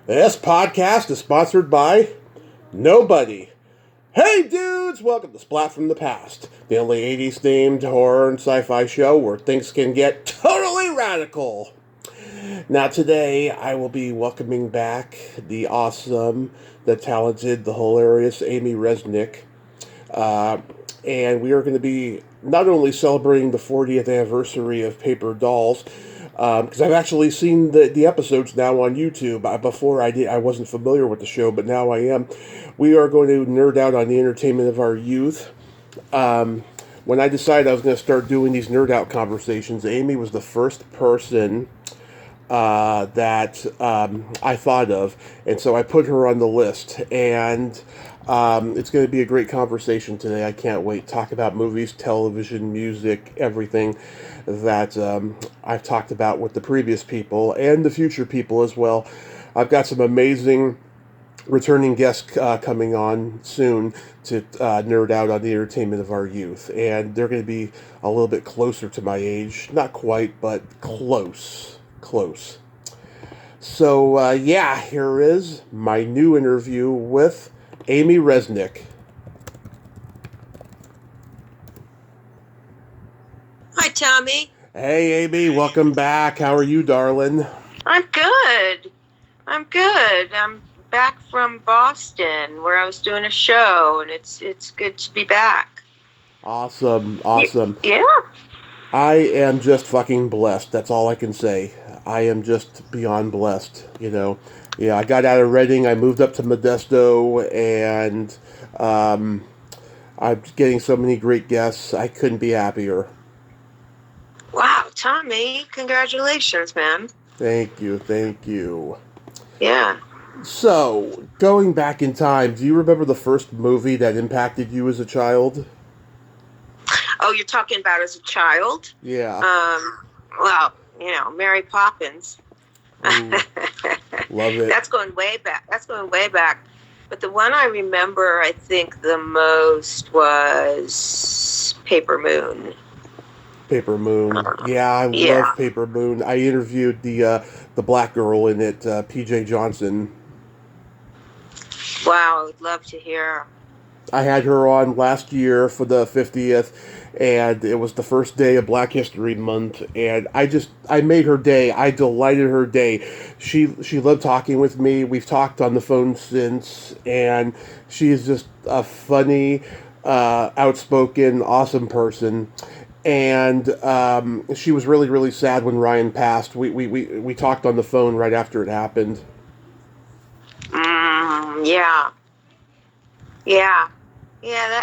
This podcast is sponsored by nobody. Hey dudes, welcome to Splat from the Past, the only 80s themed horror and sci-fi show where things can get totally radical. Now today I will be welcoming back the awesome, the talented, the hilarious Amy Resnick. And we are going to be not only celebrating the 40th anniversary of Paper Dolls, because I've actually seen the episodes now on YouTube. Before I wasn't familiar with the show, but now I am. We are going to nerd out on the entertainment of our youth. When I decided I was going to start doing these nerd out conversations, Amy was the first person that I thought of, and so I put her on the list. And it's going to be a great conversation today. I can't wait. Talk about movies, television, music, everything that I've talked about with the previous people and the future people as well. I've got some amazing returning guests coming on soon to nerd out on the entertainment of our youth. And they're going to be a little bit closer to my age. Not quite, but close. Close. So, here is my new interview with Amy Resnick. Hi, Tommy. Hey, Amy, welcome back. How are you, darling? I'm good. I'm back from Boston, where I was doing a show, and it's good to be back. Awesome. Yeah. I am just fucking blessed. That's all I can say. I am just beyond blessed, you know. Yeah, I got out of Reading, I moved up to Modesto, and I'm getting so many great guests. I couldn't be happier. Wow, Tommy, congratulations, man. Thank you. Yeah. So, going back in time, do you remember the first movie that impacted you as a child? Oh, you're talking about as a child? Yeah. Well, Mary Poppins. Ooh, love it. That's going way back. But the one I remember, I think, the most was Paper Moon. Paper Moon. I love Paper Moon. I interviewed the black girl in it, PJ Johnson. Wow, I would love to hear. I had her on last year for the 50th, and it was the first day of Black History Month, and I made her day. I delighted her day. She loved talking with me. We've talked on the phone since, and she is just a funny, outspoken, awesome person. And she was really, really sad when Ryan passed. We talked on the phone right after it happened. Yeah.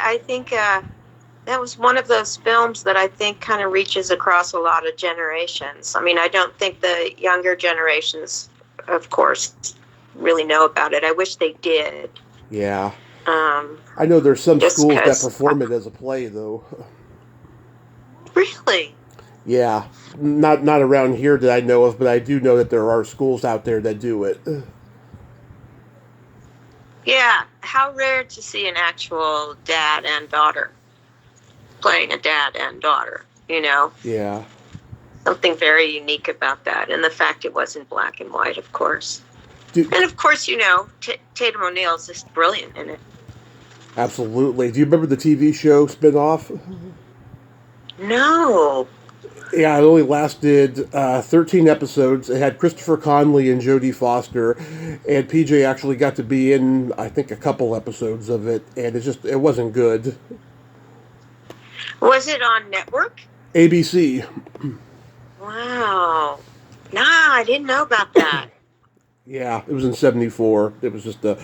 I think that was one of those films that I think kind of reaches across a lot of generations. I mean, I don't think the younger generations, of course, really know about it. I wish they did. Yeah. I know there's some schools that perform it as a play, though. Really? Yeah. Not around here that I know of, but I do know that there are schools out there that do it. Yeah. How rare to see an actual dad and daughter playing a dad and daughter, you know? Yeah. Something very unique about that. And the fact it wasn't black and white, of course. And of course, Tatum O'Neal's just brilliant in it. Absolutely. Do you remember the TV show spin-off? No. Yeah, it only lasted 13 episodes. It had Christopher Conley and Jodie Foster, and PJ actually got to be in, I think, a couple episodes of it, and it wasn't good. Was it on network? ABC. Wow. Nah, I didn't know about that. Yeah, it was in 1974. It was just a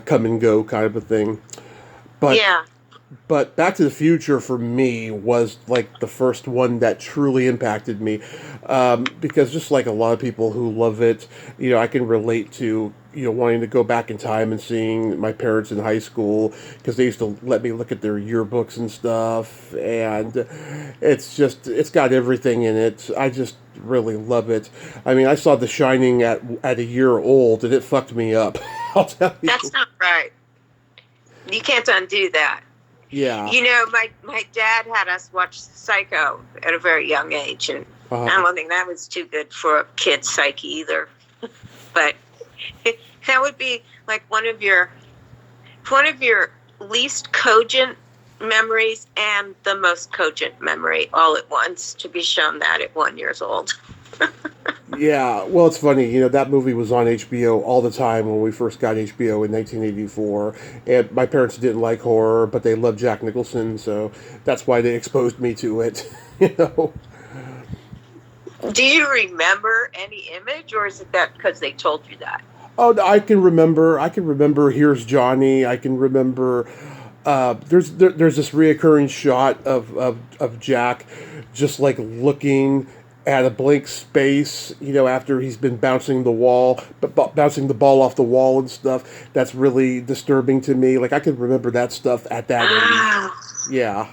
come and go kind of a thing. But yeah. But Back to the Future for me was like the first one that truly impacted me, because just like a lot of people who love it, I can relate to wanting to go back in time and seeing my parents in high school, because they used to let me look at their yearbooks and stuff, and it's got everything in it. I just really love it. I mean, I saw The Shining at a year old, and it fucked me up. I'll tell you. That's not right. You can't undo that. Yeah. My dad had us watch Psycho at a very young age, and I don't think that was too good for a kid's psyche either. But That would be like one of your least cogent memories and the most cogent memory all at once, to be shown that at 1 year old. Yeah, well, it's funny, that movie was on HBO all the time when we first got HBO in 1984, and my parents didn't like horror, but they loved Jack Nicholson, so that's why they exposed me to it, you know. Do you remember any image, or is it that because they told you that? Oh, no, I can remember. Here's Johnny. I can remember. There's this reoccurring shot of Jack, just like looking at a blank space. After he's been bouncing bouncing the ball off the wall and stuff. That's really disturbing to me. Like I can remember that stuff at that age. Yeah.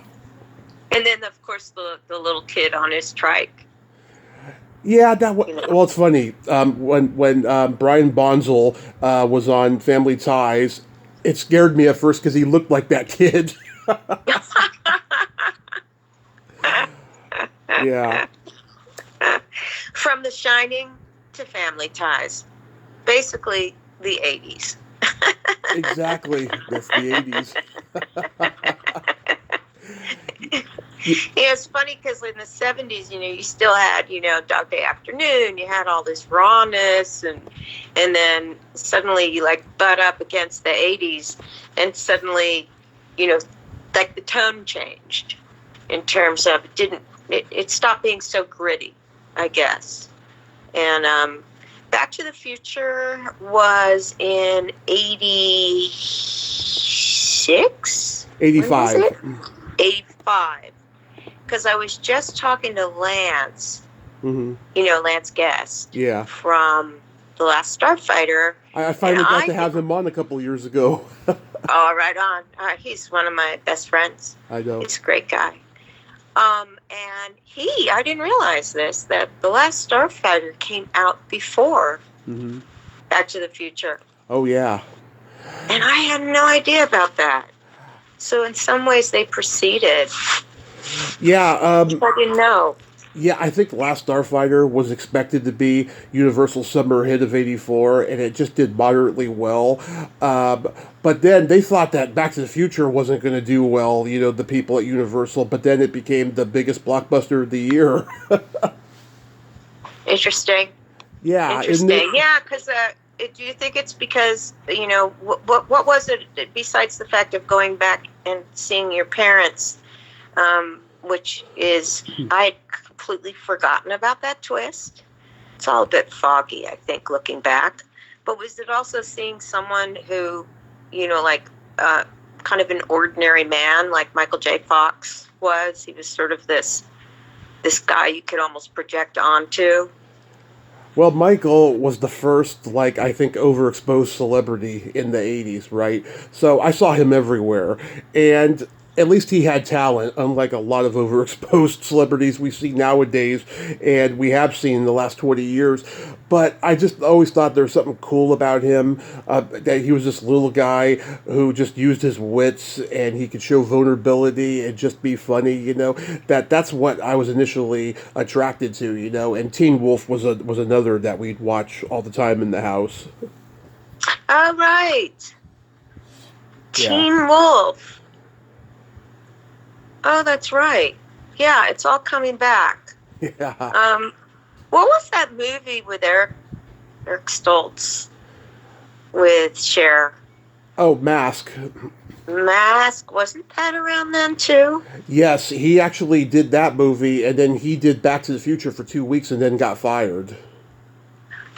And then, of course, the little kid on his trike. Yeah, well, it's funny. When Brian Bonzel was on Family Ties, it scared me at first because he looked like that kid. Yeah. From The Shining to Family Ties, basically the 80s. Exactly, that's the 80s. Yeah, it's funny because in the 70s, you still had, Dog Day Afternoon. You had all this rawness, and then suddenly you butt up against the 80s, and suddenly, like the tone changed in terms of it stopped being so gritty, I guess. And Back to the Future was in 86? 85. 85. Because I was just talking to Lance, Lance Guest, yeah, from The Last Starfighter. I finally got to have him on a couple years ago. Oh, right on. He's one of my best friends. I know. He's a great guy. And I didn't realize this, that The Last Starfighter came out before Back to the Future. Oh, yeah. And I had no idea about that. So in some ways they preceded. Yeah. I didn't know. Yeah, I think Last Starfighter was expected to be Universal Summer Hit of '84, and it just did moderately well. But then they thought that Back to the Future wasn't going to do well, the people at Universal, but then it became the biggest blockbuster of the year. Interesting. Yeah. Interesting. Yeah, because do you think it's because, what was it besides the fact of going back and seeing your parents, which is, I had completely forgotten about that twist. It's all a bit foggy, I think, looking back. But was it also seeing someone who, kind of an ordinary man like Michael J. Fox was? He was sort of this guy you could almost project onto. Well, Michael was the first, I think, overexposed celebrity in the 80s, right? So I saw him everywhere. And at least he had talent, unlike a lot of overexposed celebrities we see nowadays, and we have seen in the last 20 years. But I just always thought there was something cool about him, that he was this little guy who just used his wits, and he could show vulnerability and just be funny, That's what I was initially attracted to, and Teen Wolf was another that we'd watch all the time in the house. All right. Yeah. Teen Wolf. Oh, that's right. Yeah, it's all coming back. Yeah. What was that movie with Eric Stoltz with Cher? Oh, Mask. Mask, wasn't that around then too? Yes, he actually did that movie, and then he did Back to the Future for 2 weeks and then got fired.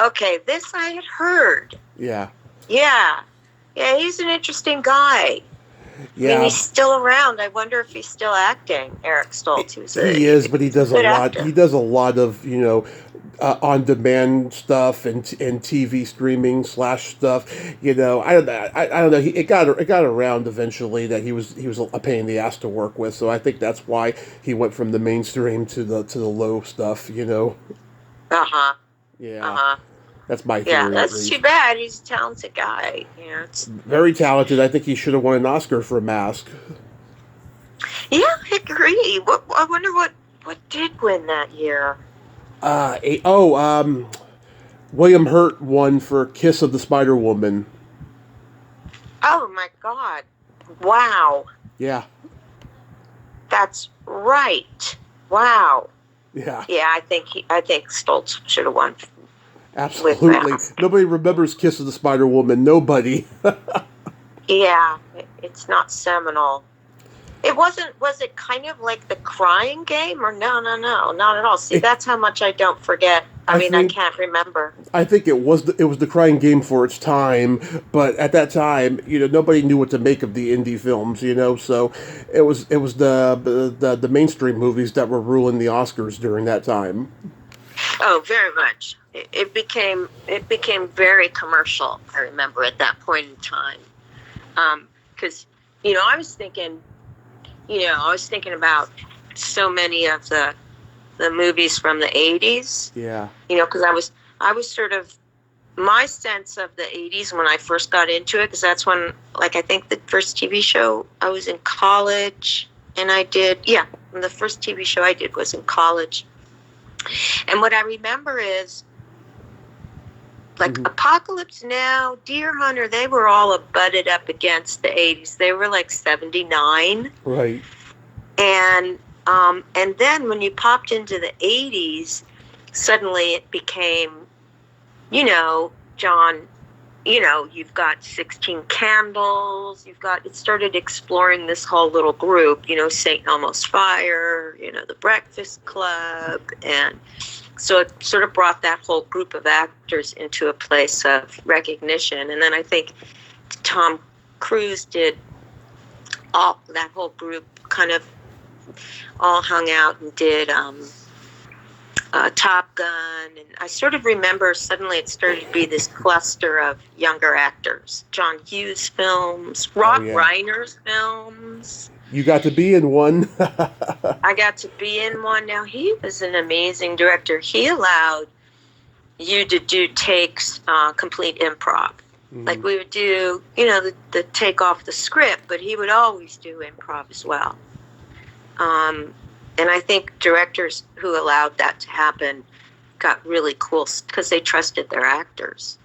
Okay, this I had heard. Yeah. Yeah, he's an interesting guy. Yeah. I mean, he's still around. I wonder if he's still acting, Eric Stoltz. He is, but he does a lot. Actor. He does a lot of on-demand stuff and TV streaming / stuff. I don't know. It got around eventually that he was a pain in the ass to work with. So I think that's why he went from the mainstream to the low stuff. Yeah. That's my theory. Yeah, that's too bad. He's a talented guy. It's very talented. I think he should have won an Oscar for Mask. Yeah, I agree. I wonder what did win that year. William Hurt won for Kiss of the Spider Woman. Oh my God! Wow, Yeah. that's right. Wow. Yeah. Yeah, I think Stoltz should have won with Absolutely. Mask. Nobody remembers Kiss of the Spider Woman. Nobody. Yeah, it's not seminal. It wasn't. Was it kind of like The Crying Game, or no, not at all? See, that's how much I don't forget. I mean, I can't remember. I think it was the crying game for its time, but at that time, nobody knew what to make of the indie films, so it was the mainstream movies that were ruling the Oscars during that time. Oh, very much. It became very commercial. I remember at that point in time, because I was thinking, about so many of the movies from the 80s. Yeah. Because I was sort of, my sense of the 80s when I first got into it, because that's when, like, I think the first TV show, I was in college, and the first TV show I did was in college. And what I remember is, like, Apocalypse Now, Deer Hunter, they were all butted up against the 80s. They were like 79. Right. And then when you popped into the 80s, suddenly it became, John, you've got 16 Candles, it started exploring this whole little group, St. Elmo's Fire, the Breakfast Club. And so it sort of brought that whole group of actors into a place of recognition. And then I think Tom Cruise did that whole group kind of all hung out and did Top Gun, and I sort of remember suddenly it started to be this cluster of younger actors. John Hughes films, Rob Reiner's films. You got to be in one. I got to be in one. Now, he was an amazing director. He allowed you to do takes, complete improv. Like we would do, the take off the script, but he would always do improv as well. And I think directors who allowed that to happen got really cool because they trusted their actors.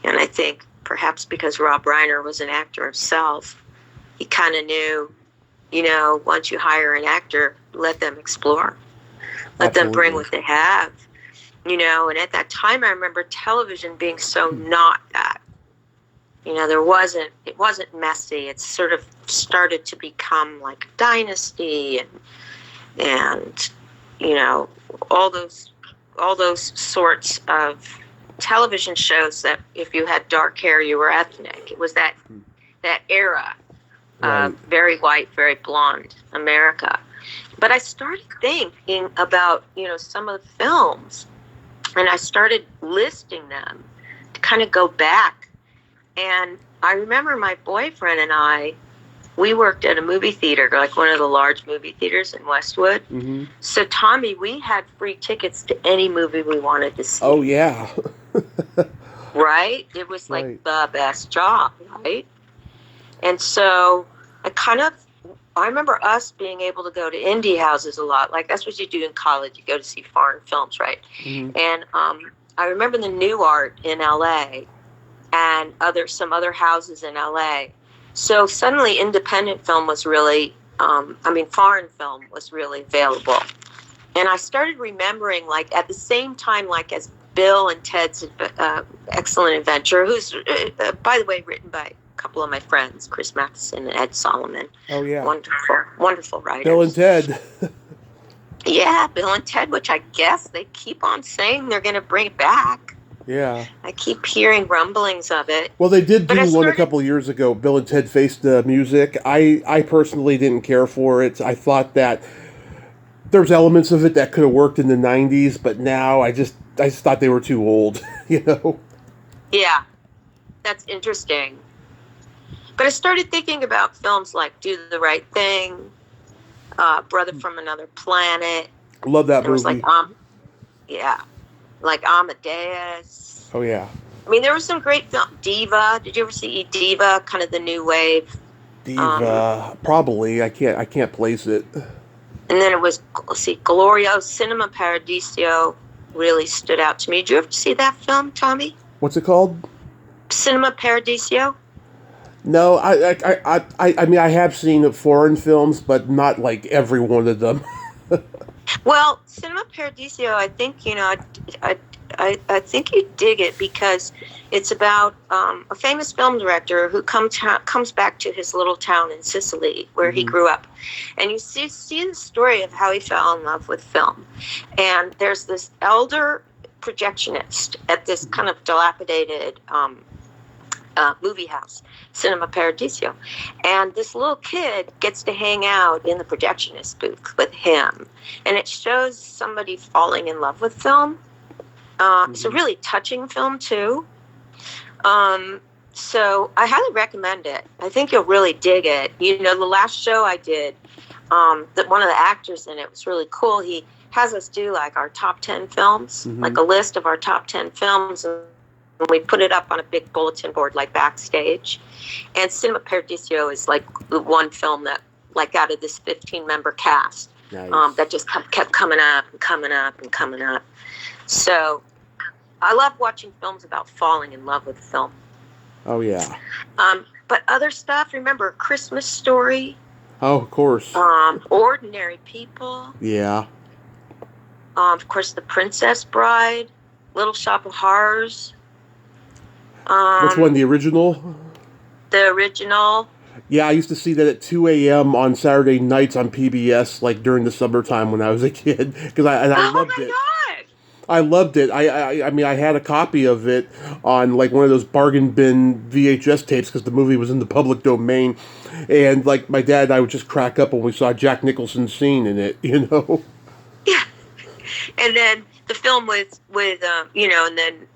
And I think perhaps because Rob Reiner was an actor himself, he kind of knew, once you hire an actor, let them explore. Let them bring what they have. And at that time, I remember television being so not that. It wasn't messy. It sort of started to become like Dynasty and all those sorts of television shows that if you had dark hair, you were ethnic. It was that era of very white, very blonde America. But I started thinking about, some of the films, and I started listing them to kind of go back. And I remember my boyfriend and I, we worked at a movie theater, like one of the large movie theaters in Westwood. Mm-hmm. So, Tommy, we had free tickets to any movie we wanted to see. Oh, yeah. Right? It was like the best job, right? And so I remember us being able to go to indie houses a lot. Like, that's what you do in college. You go to see foreign films, right? Mm-hmm. And I remember the New Art in L.A., and some other houses in LA. So suddenly independent film was really, foreign film was really available. And I started remembering, like, at the same time, like, as Bill and Ted's Excellent Adventure, who's, by the way, written by a couple of my friends, Chris Matheson and Ed Solomon. Oh, yeah. Wonderful writers. Bill and Ted. Yeah, Bill and Ted, which I guess they keep on saying they're going to bring it back. Yeah. I keep hearing rumblings of it. Well, they did do one a couple of years ago, Bill and Ted Face the Music. I personally didn't care for it. I thought that there's elements of it that could have worked in the 90s, but now I just thought they were too old, Yeah, that's interesting. But I started thinking about films like Do the Right Thing, Brother from Another Planet. Love that movie. Like Amadeus. Oh, yeah. I mean, there was some great film. Diva. Did you ever see Diva? Kind of the new wave. Diva. Probably. I can't place it. And then it was, Gloria, Cinema Paradiso. really stood out to me. Did you ever see that film, Tommy? What's it called? Cinema Paradiso? No, I mean, I have seen foreign films, but not like every one of them. Well, Cinema Paradiso, I think, I, I think you dig it because it's about a famous film director who comes back to his little town in Sicily where he grew up. And you see the story of how he fell in love with film. And there's this elder projectionist at this kind of dilapidated movie house, Cinema Paradiso. And this little kid gets to hang out in the projectionist booth with him. And it shows somebody falling in love with film. It's a really touching film, too. So I highly recommend it. I think you'll really dig it. You know, the last show I did, that one of the actors in it was really cool. He has us do like our top 10 films, like a list of our top 10 films, and we put it up on a big bulletin board like backstage. And Cinema Paradiso is like the one film that, like, out of this 15-member cast, Nice. that just kept coming up and coming up and coming up. So I love watching films about falling in love with film. Oh, yeah. But other stuff, remember Christmas Story? Oh, of course. Ordinary People. Yeah. Of course, The Princess Bride, Little Shop of Horrors. Which one, the original? The original. Yeah, I used to see that at 2 a.m. on Saturday nights on PBS, like during the summertime when I was a kid, because I loved it. God. I loved it. I mean, I had a copy of it on like one of those bargain bin VHS tapes because the movie was in the public domain, and like my dad and I would just crack up when we saw Jack Nicholson's scene in it, you know. Yeah, and then the film with and then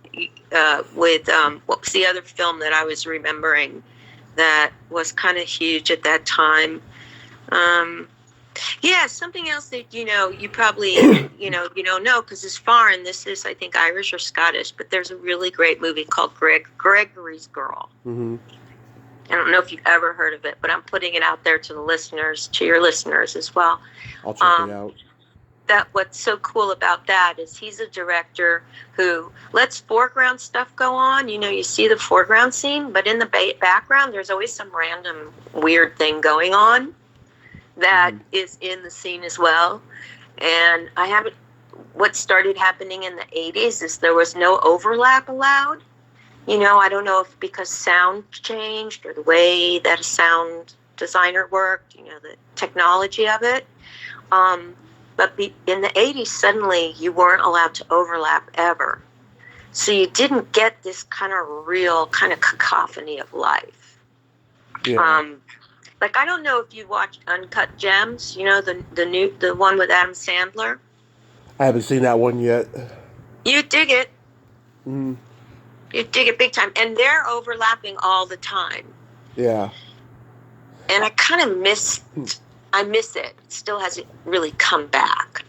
with what was the other film that I was remembering that was kind of huge at that time? Yeah, something else that, you probably, you don't know because it's foreign. This is, I think, Irish or Scottish, but there's a really great movie called Gregory's Girl. Mm-hmm. I don't know if you've ever heard of it, but I'm putting it out there to the listeners, to your listeners as well. I'll check it out. What's so cool about that is he's a director who lets foreground stuff go on. You see the foreground scene, but in the background, there's always some random weird thing going on that is in the scene as well. And what started happening in the 80s is there was no overlap allowed. I don't know if because sound changed or the way that a sound designer worked, the technology of it. But in the 80s, suddenly you weren't allowed to overlap ever. So you didn't get this kind of real kind of cacophony of life. Yeah. Like, I don't know if you watched Uncut Gems, the one with Adam Sandler. I haven't seen that one yet. You dig it. Mm. You dig it big time. And they're overlapping all the time. Yeah. And I kind of miss it. It still hasn't really come back.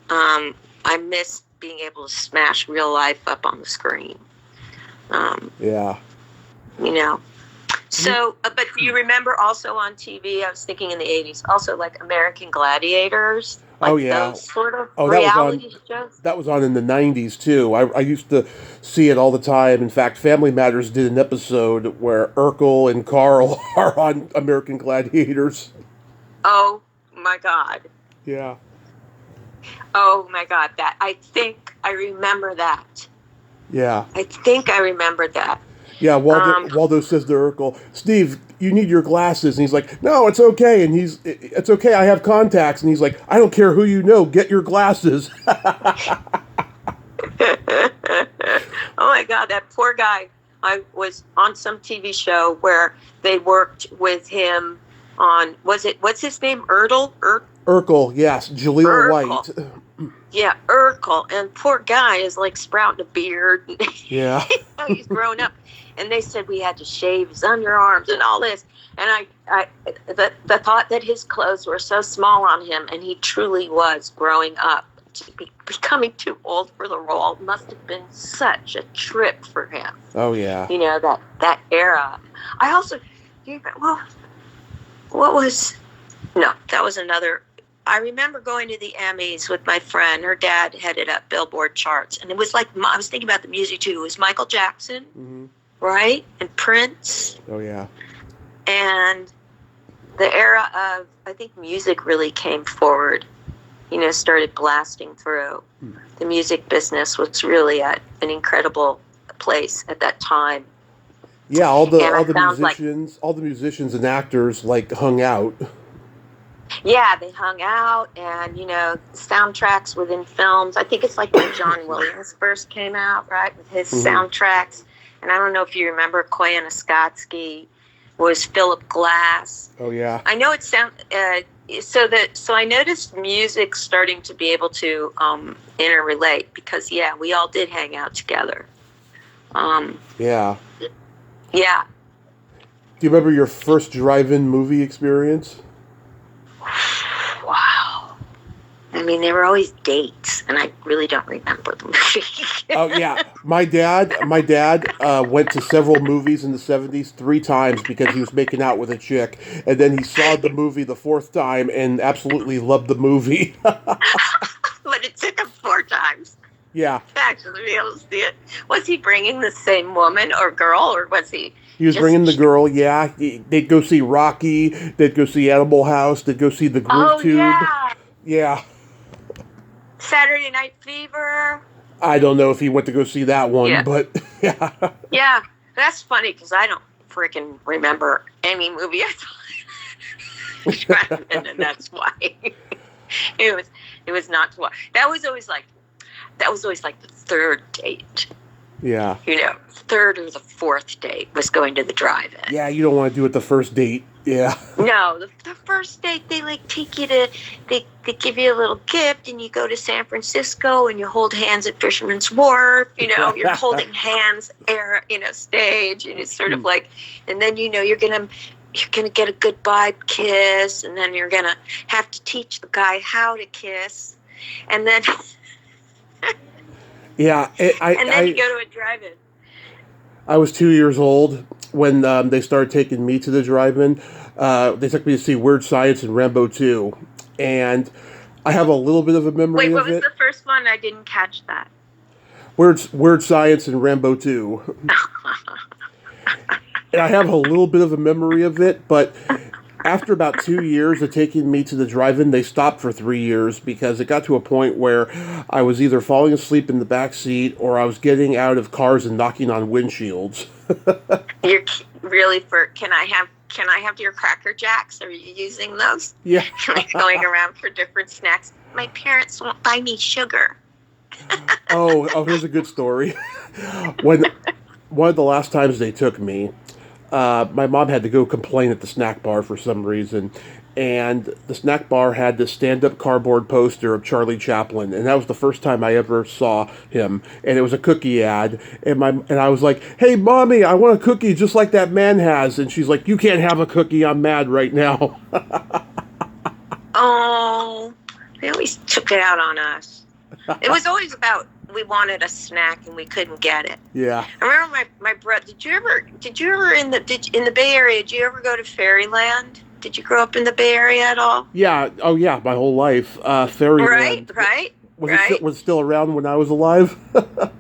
I miss being able to smash real life up on the screen. Yeah. So, but do you remember also on TV, I was thinking in the 80s, also like American Gladiators? Like those sort of reality shows? That was on in the 90s, too. I used to see it all the time. In fact, Family Matters did an episode where Urkel and Carl are on American Gladiators. Oh, my God. Yeah. Oh, my God. I think I remember that. Yeah. I think I remember that. Yeah, Waldo says to Urkel, "Steve, you need your glasses." And he's like, "No, it's okay." And it's okay, I have contacts. And he's like, "I don't care who you know, get your glasses." Oh, my God, that poor guy. I was on some TV show where they worked with him on, what's his name? Urkel, yes, Jaleel White. Yeah, Urkel. And poor guy is like sprouting a beard. Yeah. He's grown up. And they said we had to shave his underarms and all this. And the thought that his clothes were so small on him and he truly was growing up to becoming too old for the role must have been such a trip for him. Oh, yeah. That era. I also, that was another I remember going to the Emmys with my friend. Her dad headed up Billboard charts. And it was like, I was thinking about the music too. It was Michael Jackson, right? And Prince. Oh, yeah. And the era of, I think music really came forward, started blasting through. The music business was really at an incredible place at that time. Yeah, all the musicians and actors hung out. Yeah, they hung out, and soundtracks within films. I think it's like when John Williams first came out, right, with his soundtracks. And I don't know if you remember Koyaanisqatsi was Philip Glass. Oh yeah. I know it sounds so I noticed music starting to be able to interrelate because we all did hang out together. Yeah. Yeah. Do you remember your first drive-in movie experience? Wow. I mean, there were always dates, and I really don't remember the movie. Oh yeah, my dad went to several movies in the 70s 3 times because he was making out with a chick, and then he saw the movie the 4th time and absolutely loved the movie. But it took him 4 times. Yeah. To actually be able to see it. Was he bringing the same woman or girl, or was he? He was bringing the girl, yeah. They'd go see Rocky. They'd go see Animal House. They'd go see The Groove Tube. Yeah. Yeah. Saturday Night Fever. I don't know if he went to go see that one, but yeah. Yeah, that's funny because I don't freaking remember any movie I saw. And that's why it was not to watch. That was always like the 3rd date. Yeah. 3rd or the 4th date was going to the drive-in. Yeah, you don't want to do it the first date. Yeah. No, the first date, they take you to, they give you a little gift and you go to San Francisco and you hold hands at Fisherman's Wharf, you're holding hands, stage, and it's sort of like, and then you're gonna get a goodbye kiss, and then you're gonna have to teach the guy how to kiss, and then yeah, and then you go to a drive-in. I was 2 years old when they started taking me to the drive-in. They took me to see Weird Science and Rambo 2. And I have a little bit of a memory of it. Wait, what was the first one? I didn't catch that. Weird Science and Rambo 2. And I have a little bit of a memory of it, but after about 2 years of taking me to the drive-in, they stopped for 3 years because it got to a point where I was either falling asleep in the back seat or I was getting out of cars and knocking on windshields. You're really can I have your Cracker Jacks? Are you using those? Yeah. Going around for different snacks. My parents won't buy me sugar. Oh, here's a good story. One of the last times they took me, my mom had to go complain at the snack bar for some reason, and the snack bar had this stand-up cardboard poster of Charlie Chaplin, and that was the first time I ever saw him, and it was a cookie ad, and I was like, "Hey, Mommy, I want a cookie just like that man has," and she's like, "You can't have a cookie, I'm mad right now." Oh, they always took it out on us. It was always about we wanted a snack and we couldn't get it. Yeah. I remember my brother. Did you ever in the Bay Area? Did you ever go to Fairyland? Did you grow up in the Bay Area at all? Yeah. Oh, yeah. My whole life. Fairyland. Right. Was it still around when I was alive?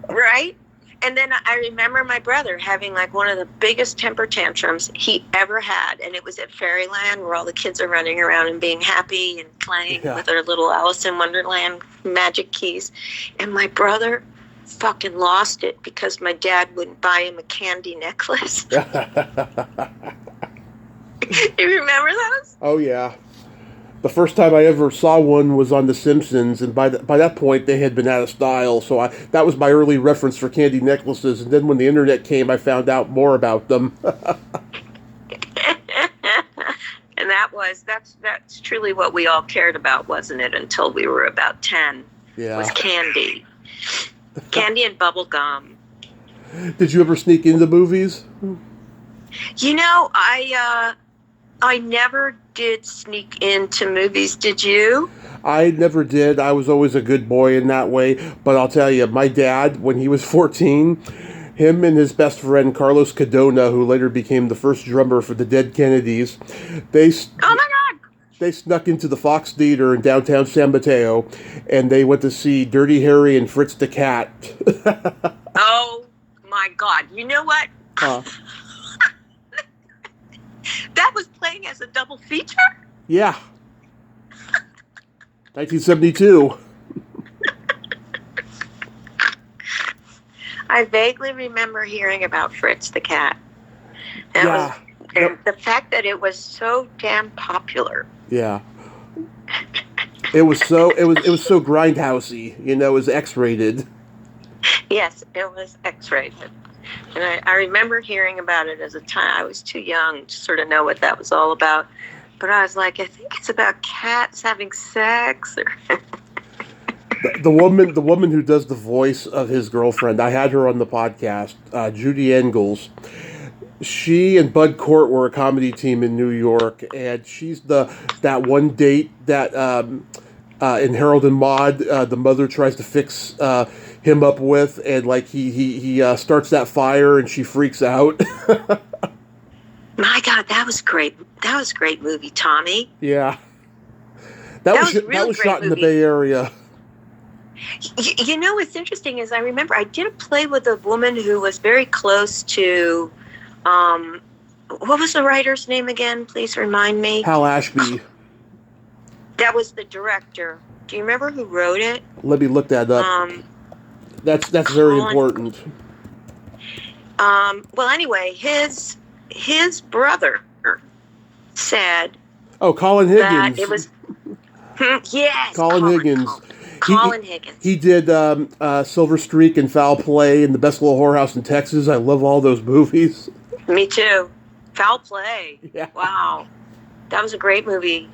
Right. And then I remember my brother having one of the biggest temper tantrums he ever had, and it was at Fairyland where all the kids are running around and being happy and playing with their little Alice in Wonderland magic keys. And my brother fucking lost it because my dad wouldn't buy him a candy necklace. You remember those? Oh, yeah. The first time I ever saw one was on The Simpsons, and by that point they had been out of style, so that was my early reference for candy necklaces, and then when the internet came, I found out more about them. And that's truly what we all cared about, wasn't it, until we were about 10. Yeah. Was candy. Candy and bubble gum. Did you ever sneak into movies? I never did sneak into movies. Did you? I never did. I was always a good boy in that way. But I'll tell you, my dad, when he was 14, him and his best friend, Carlos Cadona, who later became the first drummer for the Dead Kennedys, Oh, my God! they snuck into the Fox Theater in downtown San Mateo, and they went to see Dirty Harry and Fritz the Cat. Oh my God! You know what? Huh. That was playing as a double feature? Yeah. 1972. I vaguely remember hearing about Fritz the Cat. Yeah. And the fact that it was so damn popular. Yeah. It was so grindhousey, you know, it was X-rated. Yes, it was X-rated. And I remember hearing about it as a time. I was too young to sort of know what that was all about. But I was like, I think it's about cats having sex. The woman who does the voice of his girlfriend, I had her on the podcast, Judy Engels. She and Bud Cort were a comedy team in New York, and she's that one date that in Harold and Maude, the mother tries to fix him up with, and like he starts that fire, and she freaks out. My God, that was great. That was a great movie, Tommy. Yeah, that was shot in the Bay Area. You know what's interesting is I remember I did a play with a woman who was very close to. What was the writer's name again? Please remind me. Hal Ashby. That was the director. Do you remember who wrote it? Let me look that up. That's very important. Well, anyway, his brother said. Oh, Colin Higgins. That it was. Yes. Colin Higgins. Colin Higgins. He did Silver Streak and Foul Play and The Best Little Whorehouse in Texas. I love all those movies. Me too. Foul Play. Yeah. Wow. That was a great movie.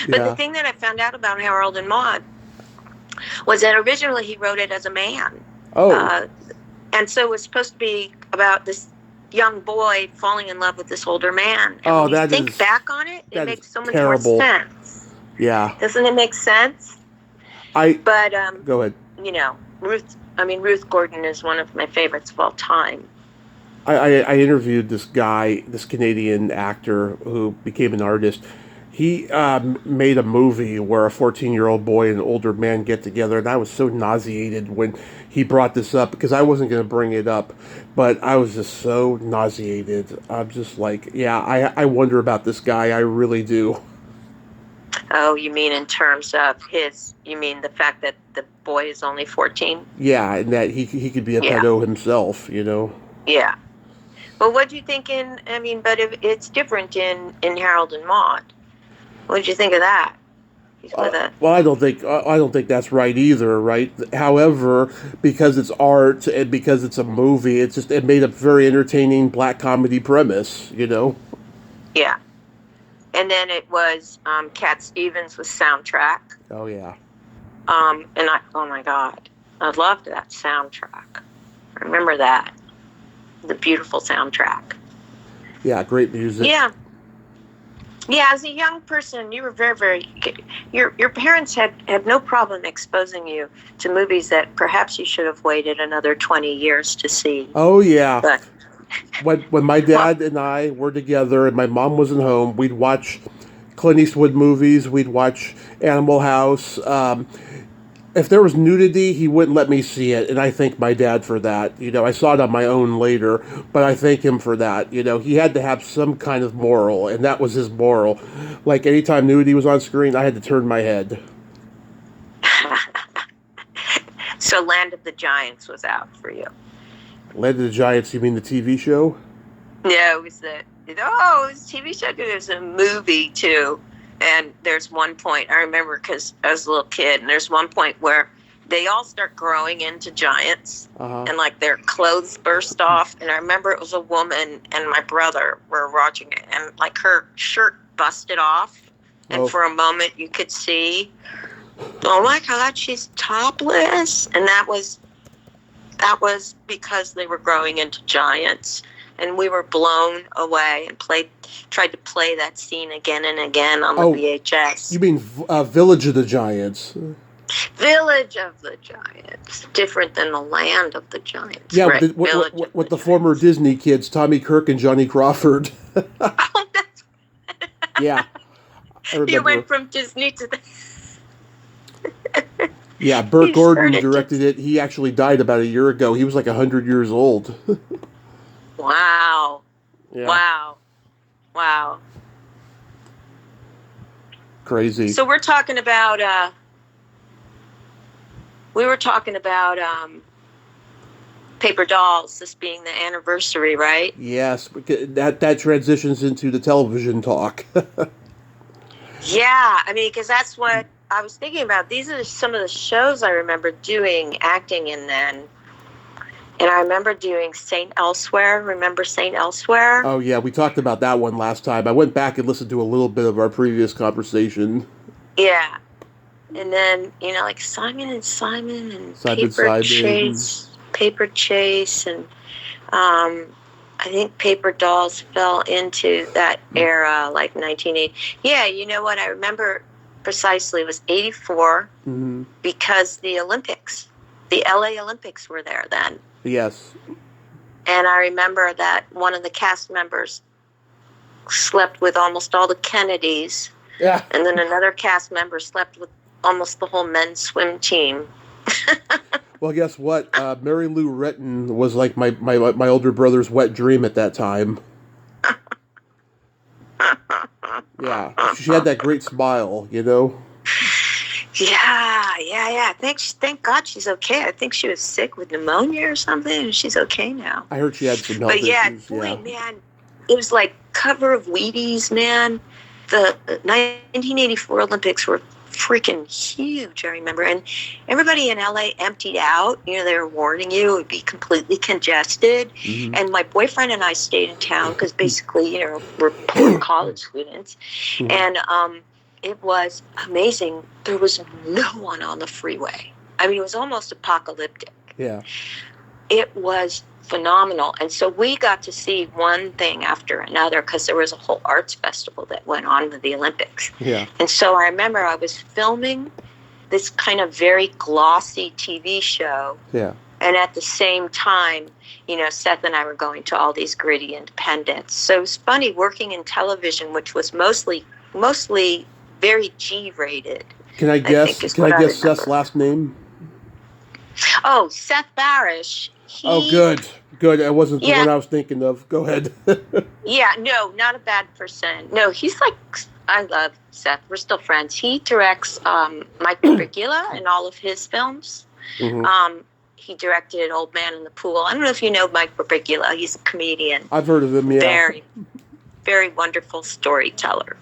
But the thing that I found out about Harold and Maude was that originally he wrote it as a man. Oh. And so it was supposed to be about this young boy falling in love with this older man. And when you think back on it, it makes so much more sense. Yeah. Doesn't it make sense? Go ahead. You know, Ruth Gordon is one of my favorites of all time. I interviewed this guy, this Canadian actor who became an artist. He made a movie where a 14-year-old boy and an older man get together, and I was so nauseated when he brought this up because I wasn't going to bring it up, but I was just so nauseated. I'm just like, yeah, I wonder about this guy. I really do. Oh, you mean in terms of you mean the fact that the boy is only 14? Yeah, and that he could be a pedo himself, you know? Yeah. Well, what do you think but if it's different in Harold and Maude. What did you think of that? Well, I don't think that's right either, right? However, because it's art and because it's a movie, it made a very entertaining black comedy premise, you know? Yeah. And then it was Cat Stevens with soundtrack. Oh, yeah. Oh my God. I loved that soundtrack. I remember that. The beautiful soundtrack. Yeah, great music. Yeah. Yeah, as a young person, you were very, very... Your parents had no problem exposing you to movies that perhaps you should have waited another 20 years to see. Oh, yeah. But... When my dad and I were together and my mom wasn't home, we'd watch Clint Eastwood movies, we'd watch Animal House. If there was nudity, he wouldn't let me see it, and I thank my dad for that. You know, I saw it on my own later, but I thank him for that. You know, he had to have some kind of moral, and that was his moral. Like, anytime nudity was on screen, I had to turn my head. So Land of the Giants was out for you. Land of the Giants, you mean the TV show? No, it was it was a TV show. There's a movie, too. And there's one point, I remember because I was a little kid, and there's one point where they all start growing into giants, and like their clothes burst off. And I remember it was a woman and my brother were watching it, and like her shirt busted off. And for a moment you could see, oh my God, she's topless. And that was because they were growing into giants. And we were blown away and tried to play that scene again and again on the VHS. You mean Village of the Giants? Village of the Giants. Different than the Land of the Giants. Yeah, right. with the former Disney kids, Tommy Kirk and Johnny Crawford. Oh, that's... Yeah. I You remember. went from Disney to the... Yeah, Burt You Gordon started directed it. He actually died about a year ago. He was like 100 years old. Wow. Yeah, Wow. Wow. crazy. So we were talking about Paper Dolls, this being the anniversary, right? Yes, that transitions into the television talk. Yeah, I mean, because that's what I was thinking about. These are some of the shows I remember doing, acting in then. And I remember doing Saint Elsewhere. Remember Saint Elsewhere? Oh yeah, we talked about that one last time. I went back and listened to a little bit of our previous conversation. Yeah. And then, like Simon and Simon Simon. Paper Chase, and I think Paper Dolls fell into that era, like 1980. Yeah, you know what? I remember precisely. It was 84 Mm-hmm. because the LA Olympics were there then. Yes. And I remember that one of the cast members slept with almost all the Kennedys. Yeah. And then another cast member slept with almost the whole men's swim team. Well, guess what? Mary Lou Retton was like my older brother's wet dream at that time. Yeah, she had that great smile, you know. Yeah. Thank God she's okay. I think she was sick with pneumonia or something, and she's okay now. I heard she had some health But yeah, issues. boy, Yeah. man, it was like cover of Wheaties, man. The 1984 Olympics were freaking huge, I remember. And everybody in LA emptied out. They were warning you it would be completely congested. Mm-hmm. And my boyfriend and I stayed in town because basically, we're poor college students. Mm-hmm. And it was amazing. There was no one on the freeway. I mean, it was almost apocalyptic. Yeah. It was phenomenal. And so we got to see one thing after another because there was a whole arts festival that went on with the Olympics. Yeah. And so I remember I was filming this kind of very glossy TV show. Yeah. And at the same time, Seth and I were going to all these gritty independents. So it was funny working in television, which was mostly very G-rated. Can I guess Seth's last name? Oh, Seth Barish. Good. That wasn't the one I was thinking of. Go ahead. Yeah, no, not a bad person. No, he's like, I love Seth. We're still friends. He directs Mike Birbiglia in all of his films. Mm-hmm. He directed Old Man in the Pool. I don't know if you know Mike Birbiglia. He's a comedian. I've heard of him, yeah. Very, very wonderful storyteller.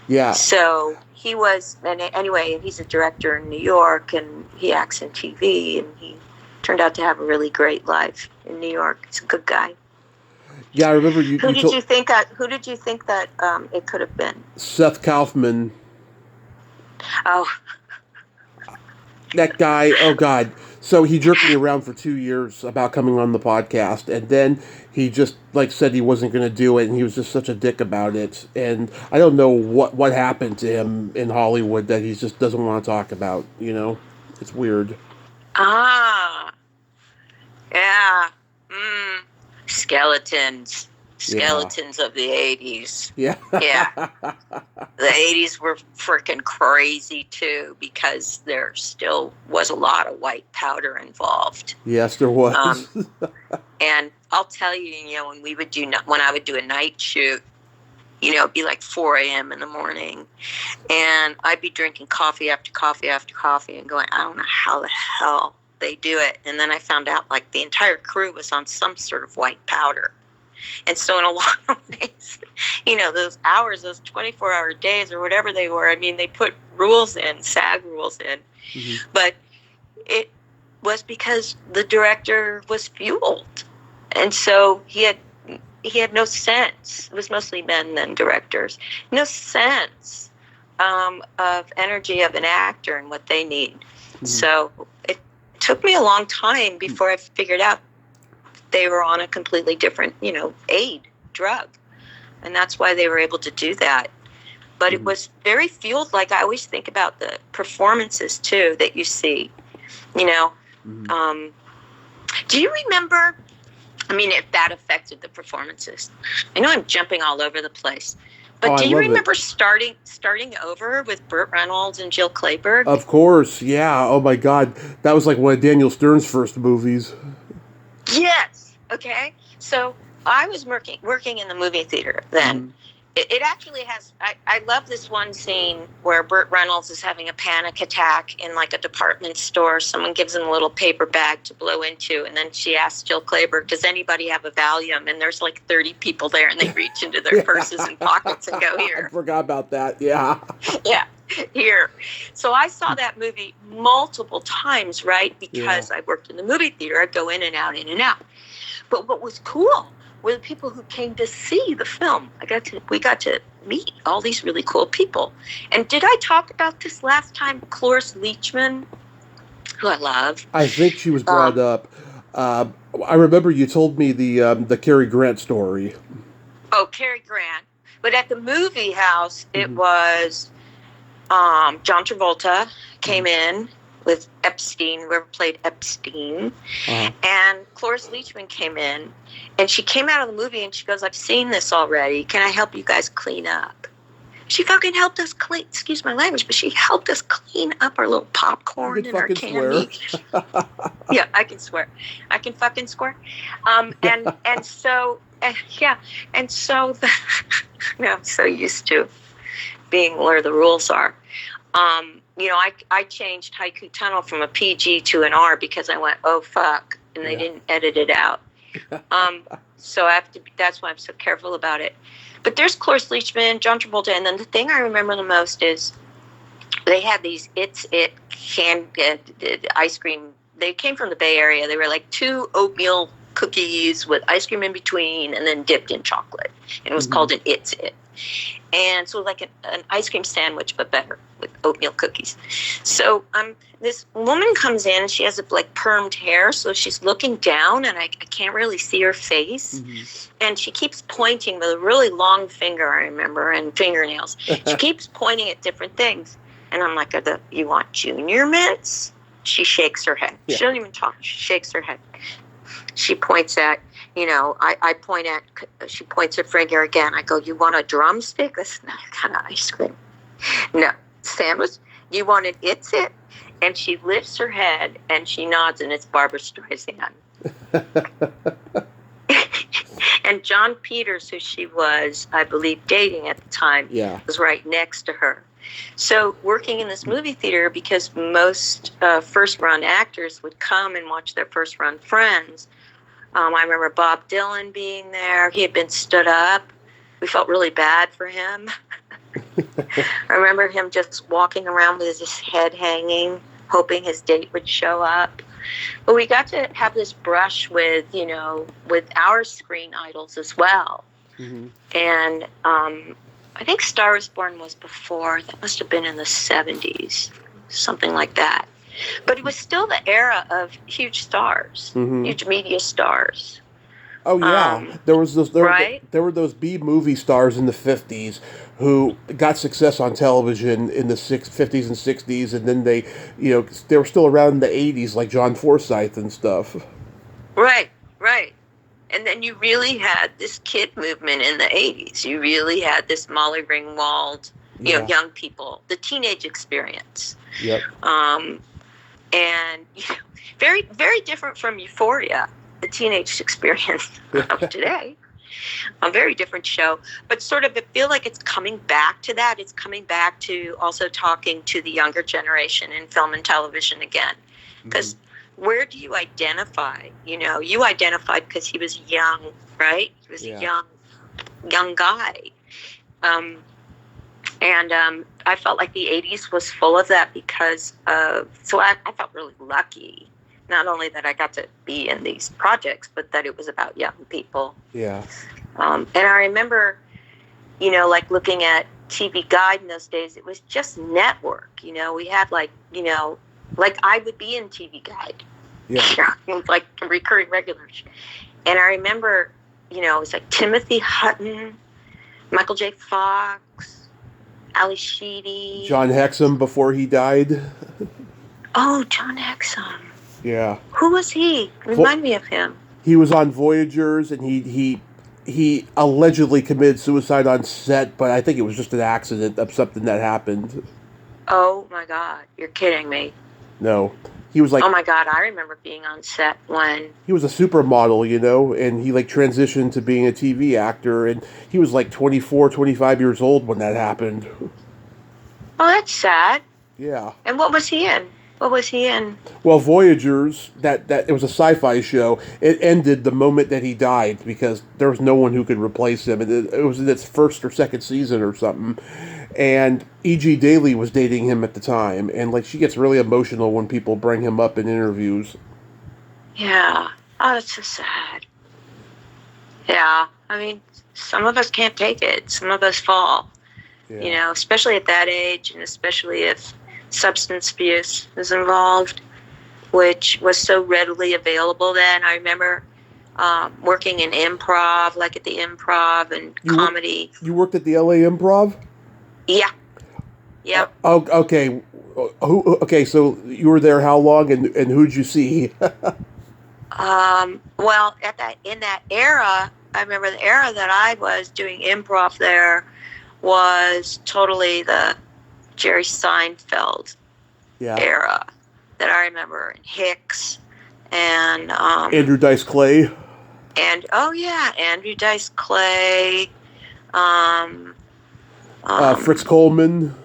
Yeah. So he was, and anyway, he's a director in New York, and he acts in TV, and he turned out to have a really great life in New York. He's a good guy. Yeah, I remember you. Who did you think that it could have been? Seth Kaufman. Oh. That guy, oh God. So he jerked me around for 2 years about coming on the podcast, and then he just said he wasn't going to do it, and he was just such a dick about it. And I don't know what happened to him in Hollywood that he just doesn't want to talk about. It's weird. Ah, yeah. Skeletons of the 80s. Yeah. Yeah. The 80s were freaking crazy too because there still was a lot of white powder involved. Yes, there was. And I'll tell you, when I would do a night shoot, it'd be like 4 a.m. in the morning, and I'd be drinking coffee after coffee after coffee and going, I don't know how the hell they do it. And then I found out the entire crew was on some sort of white powder. And so in a lot of ways, those hours, those 24-hour days or whatever they were, I mean, they put rules in, SAG rules in. Mm-hmm. But it was because the director was fueled. And so he had no sense. It was mostly men then, directors. No sense of energy of an actor and what they need. Mm-hmm. So it took me a long time before I figured out they were on a completely different, aid drug. And that's why they were able to do that. But it was very fueled. I always think about the performances, too, that you see, Mm-hmm. Do you remember, if that affected the performances? I know I'm jumping all over the place. But do I you love it. remember starting over with Burt Reynolds and Jill Clayburgh? Of course, yeah. Oh my God, that was like one of Daniel Stern's first movies. Yes. Okay. So I was working in the movie theater then. Mm-hmm. It actually has. I love this one scene where Burt Reynolds is having a panic attack in like a department store. Someone gives him a little paper bag to blow into, and then she asks Jill Clayburgh, "Does anybody have a Valium?" And there's like 30 people there, and they reach into their purses and pockets and go, "Here." I forgot about that. Yeah. Yeah, here. So I saw that movie multiple times, right? Because I worked in the movie theater. I'd go in and out, in and out. But what was cool were the people who came to see the film. We got to meet all these really cool people. And did I talk about this last time? Cloris Leachman, who I love. I think she was brought up. I remember you told me the Cary Grant story. Oh, Cary Grant. But at the movie house, it was John Travolta came in with Epstein, whoever played Epstein. And Cloris Leachman came in, and she came out of the movie and she goes, "I've seen this already. Can I help you guys clean up?" She fucking helped us clean, excuse my language, but she helped us clean up our little popcorn and our candy. Yeah, I can swear. I can fucking swear. And so, yeah. And so, I'm so used to being where the rules are. I changed Haiku Tunnel from a PG to an R because I went, oh, fuck, and they didn't edit it out. So that's why I'm so careful about it. But there's Cloris Leachman, John Travolta, and then the thing I remember the most is they had these ice cream. They came from the Bay Area. They were like 2 oatmeal cookies with ice cream in between and then dipped in chocolate. And it was called an It's It. And so like an ice cream sandwich, but better with oatmeal cookies. So this woman comes in, she has like permed hair, so she's looking down and I can't really see her face. And she keeps pointing with a really long finger, I remember, and fingernails. She keeps pointing at different things. And I'm like, you want junior mints? She shakes her head. She doesn't even talk. She shakes her head. She points at, she points at finger again. I go, you want a drumstick? That's not kind of ice cream. No. Sandwich? You want an It's It? And she lifts her head and she nods, and it's Barbara Streisand. And John Peters, who she was, I believe, dating at the time, was right next to her. So working in this movie theater, because most first-run actors would come and watch their first-run friends, I remember Bob Dylan being there. He had been stood up. We felt really bad for him. I remember him just walking around with his head hanging, hoping his date would show up. But we got to have this brush with our screen idols as well. And I think Star is Born was before. That must have been in the 70s, something like that. But it was still the era of huge stars, huge media stars. Oh yeah, there were those B movie stars in the 50s who got success on television in the 50s and 60s, and then they were still around in the 80s, like John Forsythe and stuff. Right. And then you really had this kid movement in the 80s. You really had this Molly Ringwald, young people, the teenage experience. Yep. And very, very different from Euphoria, the teenage experience of today. A very different show, but sort of I feel like it's coming back to that. It's coming back to also talking to the younger generation in film and television again. Because where do you identify? You identified because he was young, right? He was a young guy. And I felt like the 80s was full of that because I felt really lucky. Not only that I got to be in these projects, but that it was about young people. Yeah. And I remember, like looking at TV Guide in those days, it was just network. We had like I would be in TV Guide. Yeah. Like recurring regulars. And I remember, it was like Timothy Hutton, Michael J. Fox, Ali Sheedy. John Hexum before he died. Oh, John Hexum. Yeah. Who was he? Remind me of him. He was on Voyagers, and he he allegedly committed suicide on set, but I think it was just an accident of something that happened. Oh my God, you're kidding me. No. He was like, Oh my God, I remember being on set when... he was a supermodel, and he like transitioned to being a TV actor, and he was like 24, 25 years old when that happened. Oh, that's sad. Yeah. And what was he in? What was he in? Well, Voyagers, that it was a sci-fi show. It ended the moment that he died because there was no one who could replace him. It was in its first or second season or something. And E.G. Daily was dating him at the time, and like she gets really emotional when people bring him up in interviews. Yeah. Oh, that's so sad. Yeah. I mean, some of us can't take it. Some of us fall. Yeah. Especially at that age, and especially if substance abuse is involved, which was so readily available then. I remember working in improv, like at the improv and comedy. You worked at the L.A. Improv? Yeah. Yep. Okay. Okay, so you were there how long, and who'd you see? Well, in that era, I remember the era that I was doing improv there was totally the Jerry Seinfeld era that I remember. And Hicks and Andrew Dice Clay. And Andrew Dice Clay. Fritz Coleman.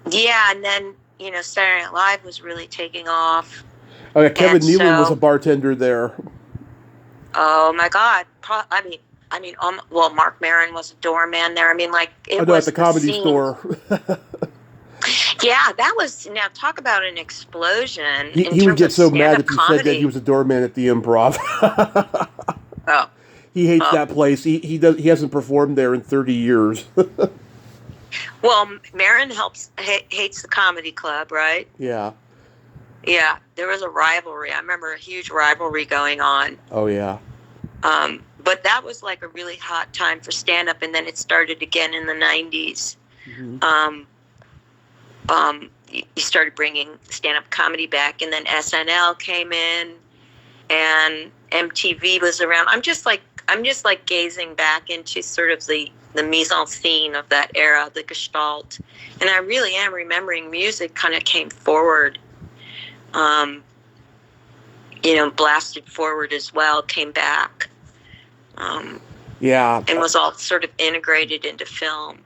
Yeah, and then Saturday Night Live was really taking off. Oh yeah, Kevin Nealon was a bartender there. Oh my God! Well, Mark Maron was a doorman there. I mean, like it was at the Comedy Store. Yeah, that was, now talk about an explosion. He would get so mad if you said that he was a doorman at the Improv. Oh, he hates that place. He hasn't performed there in 30 years. Well, Maron hates the comedy club, right? Yeah. Yeah, there was a rivalry. I remember a huge rivalry going on. Oh yeah. But that was like a really hot time for stand-up, and then it started again in the 90s. Mm-hmm. You started bringing stand-up comedy back, and then SNL came in, and MTV was around. I'm just like gazing back into sort of the mise en scene of that era, the gestalt, and I really am remembering music kind of came forward. Blasted Forward as well came back. Yeah. And was all sort of integrated into film.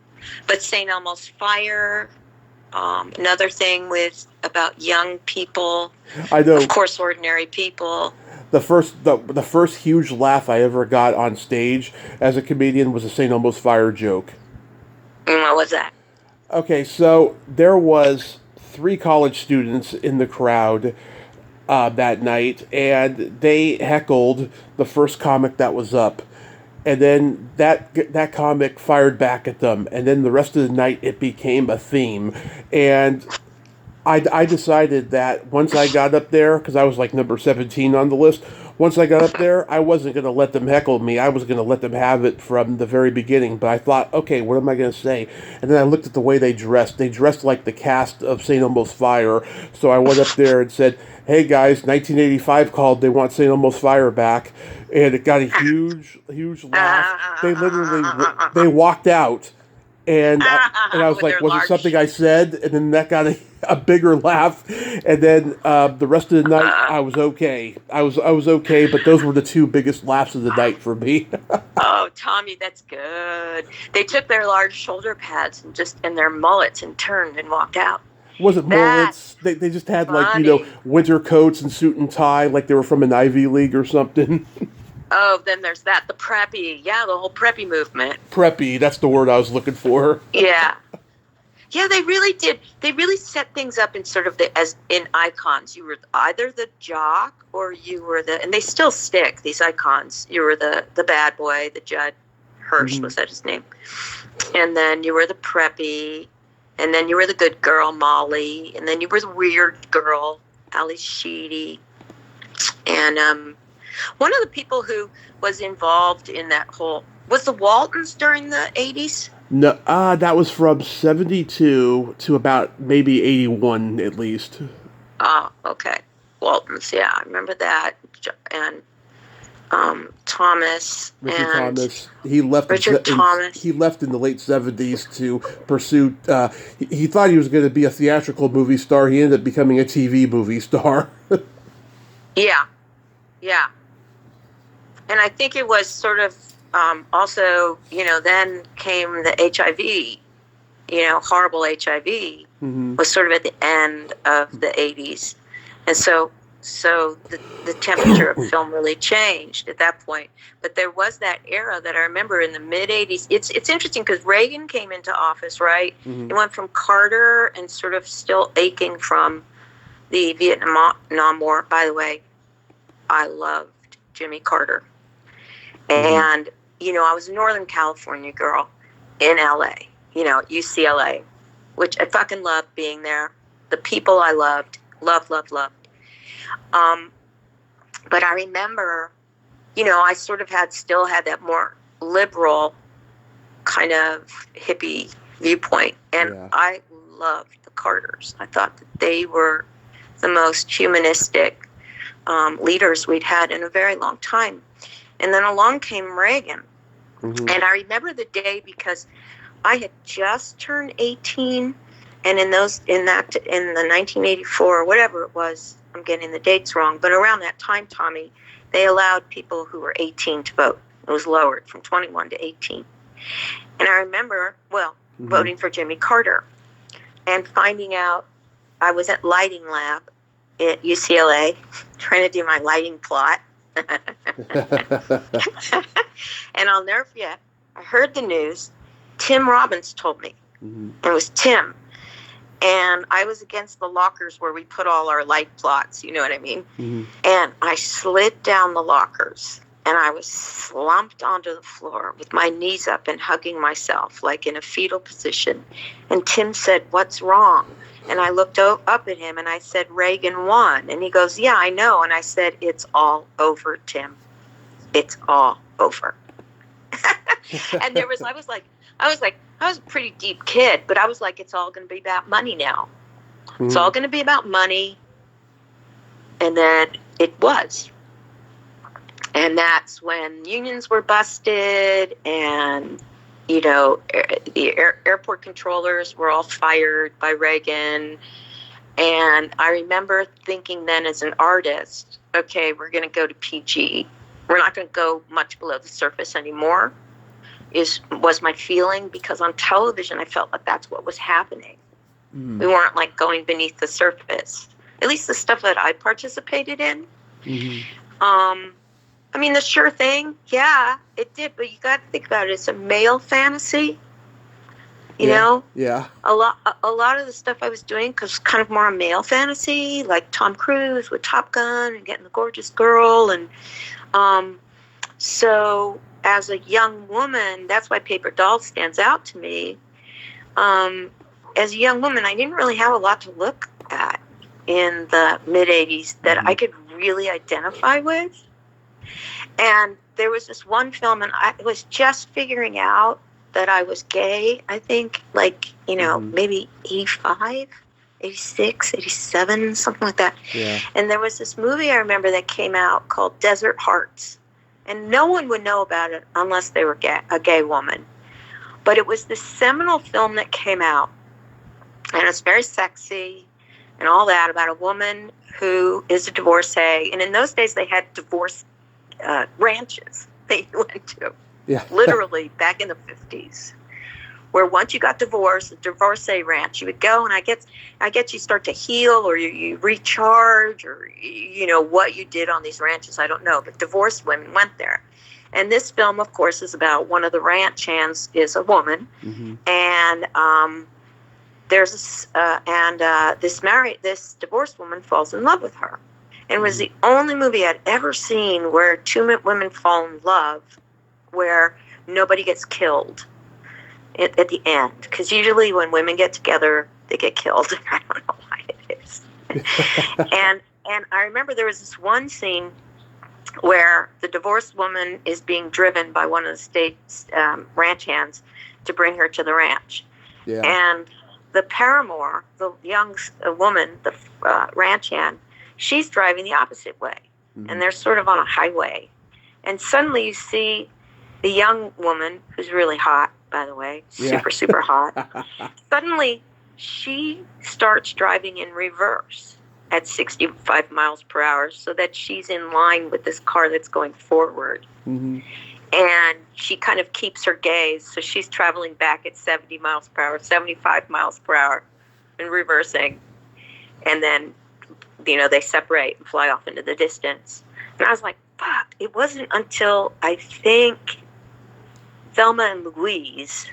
But St. Elmo's Fire, another thing about young people. I know. Of course, ordinary people. The first huge laugh I ever got on stage as a comedian was a St. Elmo's Fire joke. And what was that? Okay, so there was 3 college students in the crowd that night, and they heckled the first comic that was up. And then that comic fired back at them, and then the rest of the night it became a theme. And I decided that once I got up there, because I was like number 17 on the list, once I got up there, I wasn't going to let them heckle me. I was going to let them have it from the very beginning. But I thought, okay, what am I going to say? And then I looked at the way they dressed. They dressed like the cast of St. Elmo's Fire. So I went up there and said, hey guys, 1985 called, they want St. Elmo's Fire back. And it got a huge laugh. They literally, they walked out. And I was like, was it something I said? And then that got a bigger laugh. And then the rest of the night, I was okay. I was okay, but those were the 2 biggest laughs of the night for me. Oh, Tommy, that's good. They took their large shoulder pads and their mullets and turned and walked out. Wasn't mullets. They just had winter coats and suit and tie, like they were from an Ivy League or something. Oh, then there's that. The preppy. Yeah, the whole preppy movement. Preppy, that's the word I was looking for. Yeah. Yeah, they really did. They really set things up in sort of as in icons. You were either the jock or you were and they still stick, these icons. You were the bad boy, the Judd Hirsch, was that his name? And then you were the preppy, and then you were the good girl, Molly, and then you were the weird girl, Ali Sheedy. And one of the people who was involved in that whole... Was the Waltons during the 80s? No, that was from 72 to about maybe 81 at least. Oh, okay. Waltons, yeah, I remember that. And Thomas Richard and Thomas. He left. Richard Thomas. He left in the late '70s to pursue. He thought he was going to be a theatrical movie star. He ended up becoming a TV movie star. Yeah, yeah. And I think it was sort of also, then came the HIV, horrible HIV was sort of at the end of the 80s. And so the temperature of film really changed at that point. But there was that era that I remember in the mid 80s. It's interesting because Reagan came into office, right? It went from Carter and sort of still aching from the Vietnam War. By the way, I loved Jimmy Carter. And, I was a Northern California girl in LA, UCLA, which I fucking loved being there. The people I loved. But I remember, I sort of still had that more liberal kind of hippie viewpoint. And I loved the Carters. I thought that they were the most humanistic leaders we'd had in a very long time. And then along came Reagan. And I remember the day because I had just turned 18, and in the 1984 or whatever it was, I'm getting the dates wrong, but around that time, Tommy, they allowed people who were 18 to vote. It was lowered from 21 to 18. And I remember, voting for Jimmy Carter and finding out I was at lighting lab at UCLA trying to do my lighting plot. And I'll never forget, I heard the news. Tim Robbins told me. It was Tim. And I was against the lockers where we put all our light plots, you know what I mean? And I slid down the lockers and I was slumped onto the floor with my knees up and hugging myself like in a fetal position. And Tim said, "What's wrong?" And I looked up at him and I said, "Reagan won." And he goes, "Yeah, I know." And I said, "It's all over, Tim. It's all over." And I was a pretty deep kid, but I was like, it's all going to be about money now. It's all going to be about money. And then it was. And that's when unions were busted and, the airport controllers were all fired by Reagan. And I remember thinking then as an artist, okay, we're going to go to PG. We're not going to go much below the surface anymore. Was my feeling, because on television I felt like that's what was happening. We weren't like going beneath the surface, at least the stuff that I participated in. I mean, The Sure Thing, yeah, it did, but you got to think about it. It's a male fantasy, you know. A lot of the stuff I was doing was kind of more a male fantasy, like Tom Cruise with Top Gun and Getting the Gorgeous Girl, and so as a young woman, that's why Paper Doll stands out to me. As a young woman, I didn't really have a lot to look at in the mid-'80s that I could really identify with. And there was this one film, and I was just figuring out that I was gay, I think, maybe 85, 86, 87, something like that. And there was this movie I remember that came out called Desert Hearts. And no one would know about it unless they were a gay woman. But it was this seminal film that came out. And it's very sexy and all that, about a woman who is a divorcee. And in those days, they had divorce ranches that you went to. Literally, back in the 50s. Where once you got divorced, a divorcee ranch, you would go, and I guess you start to heal, or you recharge, or what you did on these ranches, I don't know. But divorced women went there, and this film, of course, is about one of the ranch hands is a woman, and there's this divorced woman falls in love with her, and it was the only movie I'd ever seen where two women fall in love, where nobody gets killed at the end, because usually when women get together, they get killed. I don't know why it is. and I remember there was this one scene where the divorced woman is being driven by one of the state's ranch hands to bring her to the ranch. And the paramour, the young woman, the ranch hand, she's driving the opposite way. And they're sort of on a highway. And suddenly you see the young woman, who's really hot, by the way, super hot. Suddenly she starts driving in reverse at 65 miles per hour so that she's in line with this car that's going forward. Mm-hmm. And she kind of keeps her gaze. So she's traveling back at 70 miles per hour, 75 miles per hour, and reversing. And then, they separate and fly off into the distance. And I was like, fuck. It wasn't until I think Thelma and Louise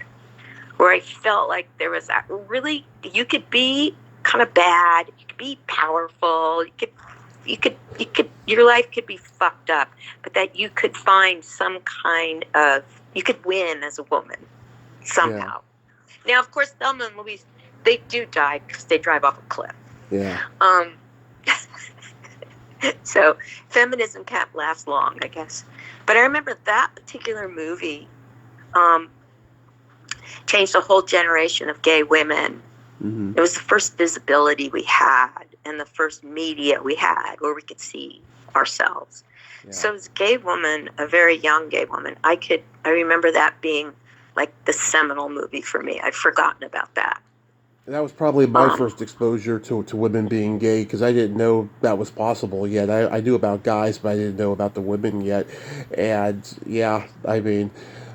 where I felt like there was that really, you could be kind of bad, you could be powerful, your life could be fucked up, but that you could find some kind of, you could win as a woman somehow. Yeah. Now, of course, Thelma and Louise, they do die because they drive off a cliff. Yeah. So feminism can't last long, I guess. But I remember that particular movie changed a whole generation of gay women. Mm-hmm. It was the first visibility we had and the first media we had where we could see ourselves. Yeah. So as a gay woman, a very young gay woman, I remember that being like the seminal movie for me. I'd forgotten about that. That was probably my first exposure to women being gay, because I didn't know that was possible yet. I knew about guys, but I didn't know about the women yet. And yeah, I mean,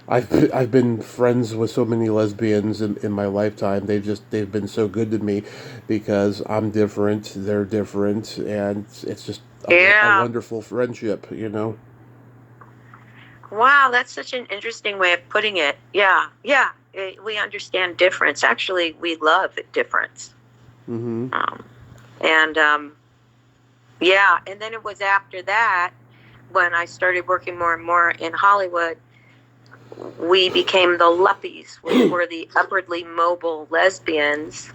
I've been friends with so many lesbians in my lifetime. They've been so good to me because I'm different, they're different, and it's just a wonderful friendship, Wow, that's such an interesting way of putting it. Yeah. We understand difference. Actually, we love difference. Mm-hmm. And then it was after that, when I started working more and more in Hollywood, we became the Luppies, which were the upwardly mobile lesbians.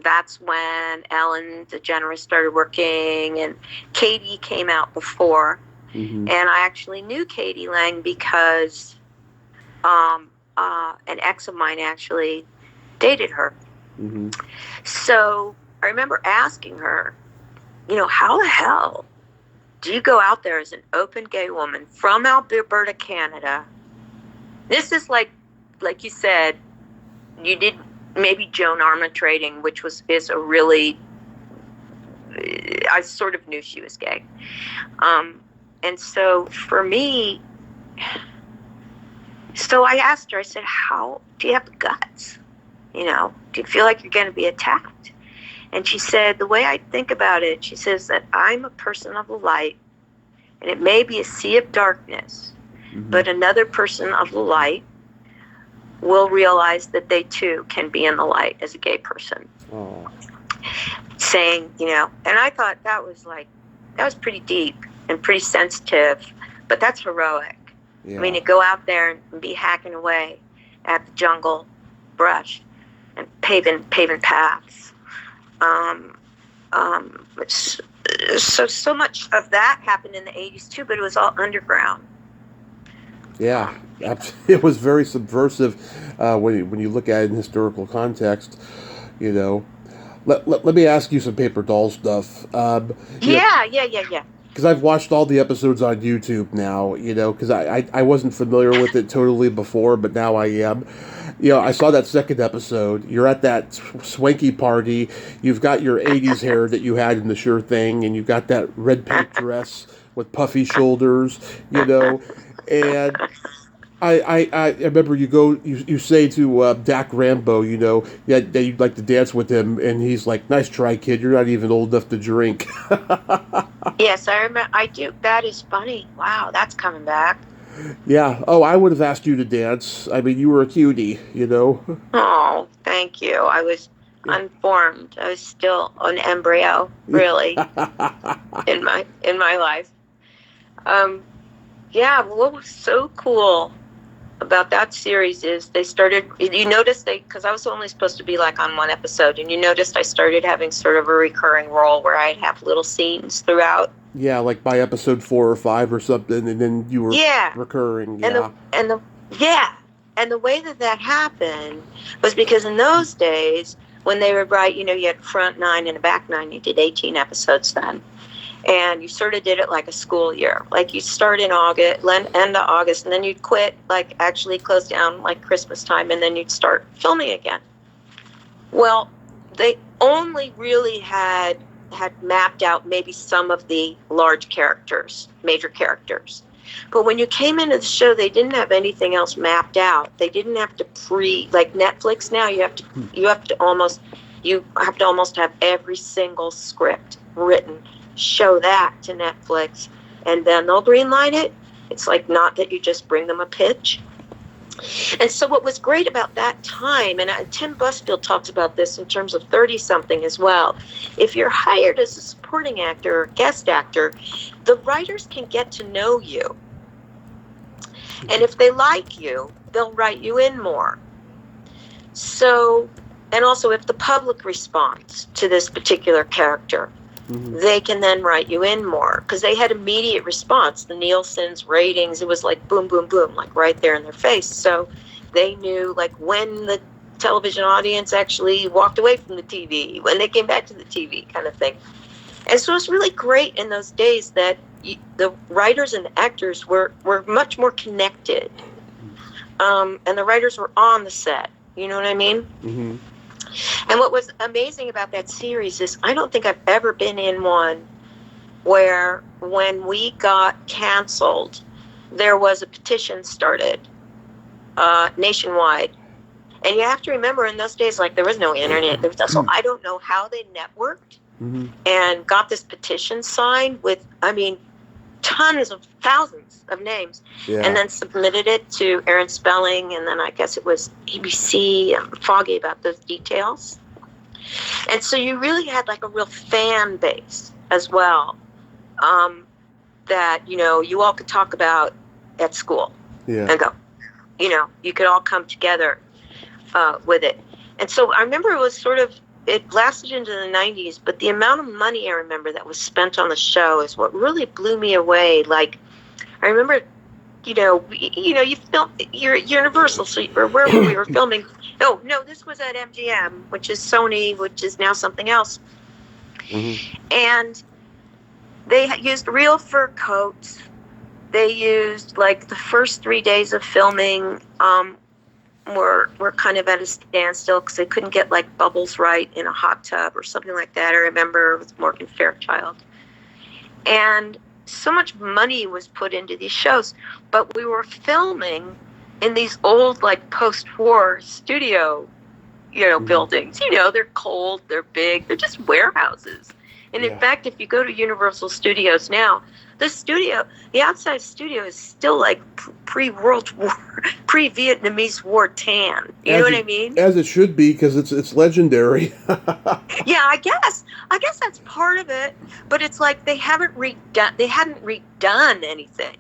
That's when Ellen DeGeneres started working, and Katie came out before. Mm-hmm. And I actually knew Katie Lang because an ex of mine actually dated her. Mm-hmm. So I remember asking her, how the hell do you go out there as an open gay woman from Alberta, Canada? This is like you said, you did maybe Joan Armatrading, which is a really, I sort of knew she was gay. And so for me, so I asked her, I said, how do you have the guts? Do you feel like you're going to be attacked? And she said, the way I think about it, she says that I'm a person of the light, and it may be a sea of darkness, mm-hmm. but another person of the light will realize that they too can be in the light as a gay person. Oh. Saying, and I thought that was pretty deep and pretty sensitive, but that's heroic. Yeah. I mean, to go out there and be hacking away at the jungle brush and paving paths. So much of that happened in the 80s too, but it was all underground. Yeah, it was very subversive when you look at it in historical context. Let me ask you some Paper Doll stuff. Yeah. Because I've watched all the episodes on YouTube now, because I wasn't familiar with it totally before, but now I am. I saw that second episode. You're at that swanky party. You've got your 80s hair that you had in the Sure Thing, and you've got that red pink dress with puffy shoulders, and I remember you say to Dak Rambo, that you'd like to dance with him, and he's like, nice try, kid, you're not even old enough to drink. Yes, I remember. I do. That is funny. Wow, that's coming back. Yeah. Oh, I would have asked you to dance. I mean, you were a cutie, Oh, thank you. I was unformed. I was still an embryo, really, in my life. What was so cool about that series is they started, you noticed because I was only supposed to be on one episode, and you noticed I started having sort of a recurring role where I'd have little scenes throughout. Yeah, like by episode 4 or 5 or something, and then you were recurring. Yeah. And the way that happened was because in those days, when they would write, you had a front 9 and a back 9, you did 18 episodes then. And you sort of did it like a school year. Like you start in August, end of August, and then you'd quit, like actually close down like Christmas time, and then you'd start filming again. Well, they only really had mapped out maybe some of the large characters, major characters. But when you came into the show, they didn't have anything else mapped out. They didn't have to like Netflix now, you have to almost have every single script written, show that to Netflix, and then they'll greenlight it. It's like not that you just bring them a pitch. And so what was great about that time, and Tim Busfield talks about this in terms of 30-something as well, if you're hired as a supporting actor or guest actor, the writers can get to know you. And if they like you, they'll write you in more. So, and also if the public responds to this particular character, they can then write you in more, because they had immediate response. The Nielsen's ratings, it was like boom, boom, boom, like right there in their face. So they knew like when the television audience actually walked away from the TV, when they came back to the TV, kind of thing. And so it was really great in those days that the writers and the actors were much more connected. And the writers were on the set. You know what I mean? Mm-hmm. And what was amazing about that series is I don't think I've ever been in one where when we got canceled, there was a petition started nationwide. And you have to remember in those days, like there was no internet. So I don't know how they networked and got this petition signed with, I mean, tons of thousands of names, and then submitted it to Aaron Spelling, and then I guess it was ABC. I'm foggy about those details. And so you really had like a real fan base as well, that, you know, you all could talk about at school and go, you know, you could all come together with it. And so I remember it lasted into the 90s, but the amount of money I remember that was spent on the show is what really blew me away. Like, I remember, you film, you're at Universal, or wherever we were filming. No, this was at MGM, which is Sony, which is now something else. Mm-hmm. And they used real fur coats. They used, like, the first 3 days of filming, were kind of at a standstill because they couldn't get like bubbles right in a hot tub or something like that. I remember with Morgan Fairchild. And so much money was put into these shows, but we were filming in these old like post-war studio, buildings. They're cold, they're big, they're just warehouses. And in fact, if you go to Universal Studios now, the outside studio is still like pre-World War, pre-Vietnamese War tan. You know what I mean? As it should be, because it's legendary. Yeah, I guess that's part of it. But it's like they hadn't redone anything.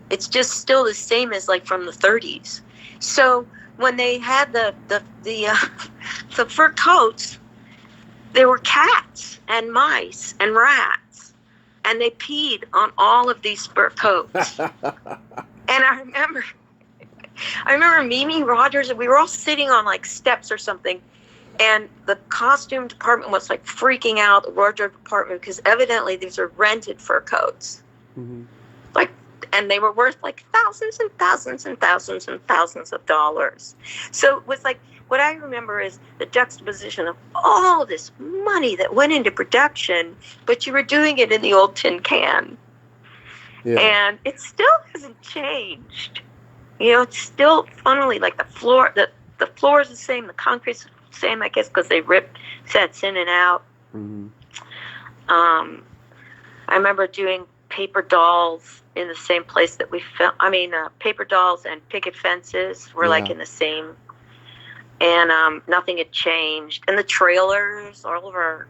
It's just still the same as like from the 30s. So when they had the fur coats, there were cats and mice and rats. And they peed on all of these fur coats. And I remember Mimi Rogers, and we were all sitting on like steps or something, and the costume department was like freaking out, the wardrobe department, because evidently these are rented fur coats. Mm-hmm. Like, and they were worth like thousands and thousands and thousands and thousands of dollars. So it was like, what I remember is the juxtaposition of all this money that went into production, but you were doing it in the old tin can. Yeah. And it still hasn't changed. It's still funnily like the floor is the same, the concrete's the same, I guess, because they rip sets in and out. Mm-hmm. I remember doing paper dolls in the same place that we filmed. Paper dolls and picket fences were like in the same. And nothing had changed. And the trailers, all of our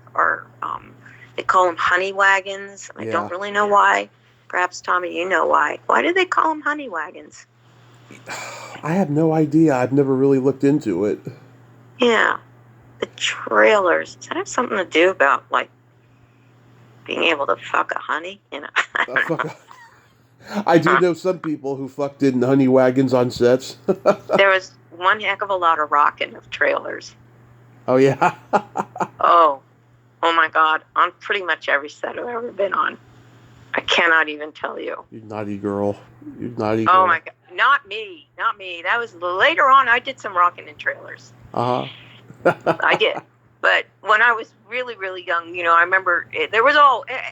they call them honey wagons. I don't really know why. Perhaps, Tommy, you know why. Why do they call them honey wagons? I have no idea. I've never really looked into it. Yeah. The trailers. Does that have something to do about, like, being able to fuck a honey? I do know some people who fucked in honey wagons on sets. There was one heck of a lot of rocking of trailers. Oh, yeah? Oh Oh my God, on pretty much every set I've ever been on. I cannot even tell you. You naughty girl. You naughty Oh girl. my God, not me. That was later on. I did some rocking in trailers. I did. But when I was really, really young, I remember there was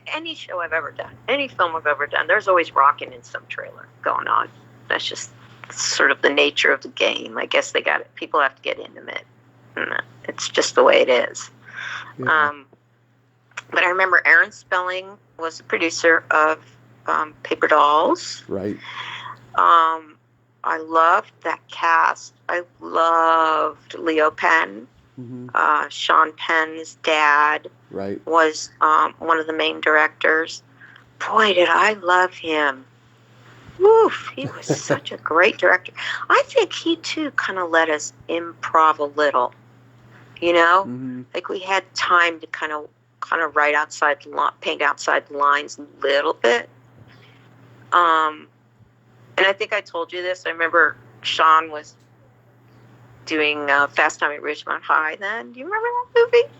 any show I've ever done, any film I've ever done, there's always rocking in some trailer going on. That's just sort of the nature of the game. I guess people have to get intimate. It's just the way it is. Yeah. But I remember Aaron Spelling was the producer of Paper Dolls. Right. I loved that cast. I loved Leo Penn. Mm-hmm. Sean Penn's dad was one of the main directors. Boy, did I love him. Woof, he was such a great director. I think he, too, kind of let us improv a little. Mm-hmm. Like we had time to kind of write paint outside the lines a little bit. And I think I told you this. I remember Sean was doing Fast Time at Ridgemont High then. Do you remember that movie?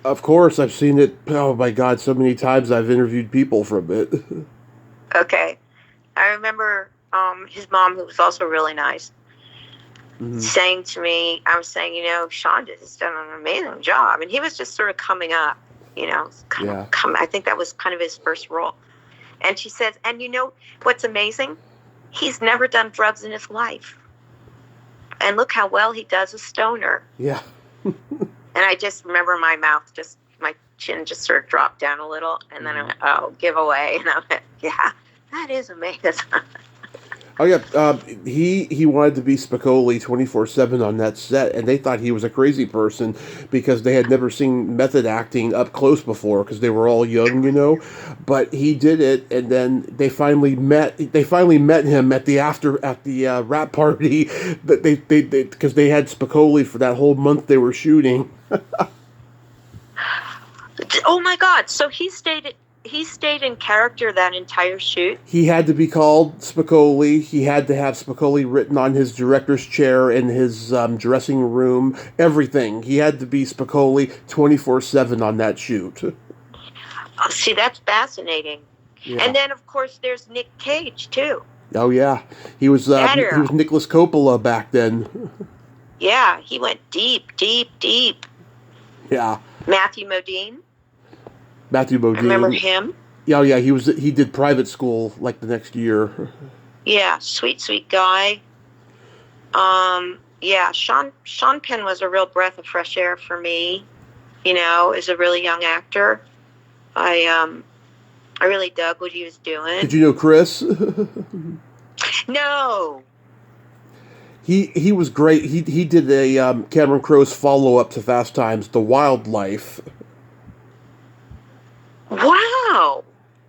Of course, I've seen it. Oh my God, so many times I've interviewed people from it. Okay. I remember his mom, who was also really nice, saying to me, I was saying, Sean has done an amazing job. And he was just sort of coming up, I think that was kind of his first role. And she says, and what's amazing? He's never done drugs in his life. And look how well he does a stoner. Yeah. And I just remember my chin just sort of dropped down a little. And then I went, oh, give away. And I went, yeah, that is amazing. Oh, yeah. He wanted to be Spicoli 24/7 on that set, and they thought he was a crazy person because they had never seen method acting up close before because they were all young, But he did it, and then they finally met him at the rap party that they because they had Spicoli for that whole month they were shooting. Oh my God! So he stayed in character that entire shoot? He had to be called Spicoli. He had to have Spicoli written on his director's chair in his dressing room. Everything. He had to be Spicoli 24/7 on that shoot. Oh, see, that's fascinating. Yeah. And then, of course, there's Nick Cage, too. Oh, yeah. He was Nicholas Coppola back then. Yeah, he went deep, deep, deep. Yeah. Matthew Modine. I remember him. Yeah, yeah, he did Private School like the next year. Yeah, sweet, sweet guy. Yeah, Sean Penn was a real breath of fresh air for me. As a really young actor, I really dug what he was doing. Did you know Chris? No. He was great. He did a Cameron Crowe's follow-up to Fast Times, The Wildlife. Wow.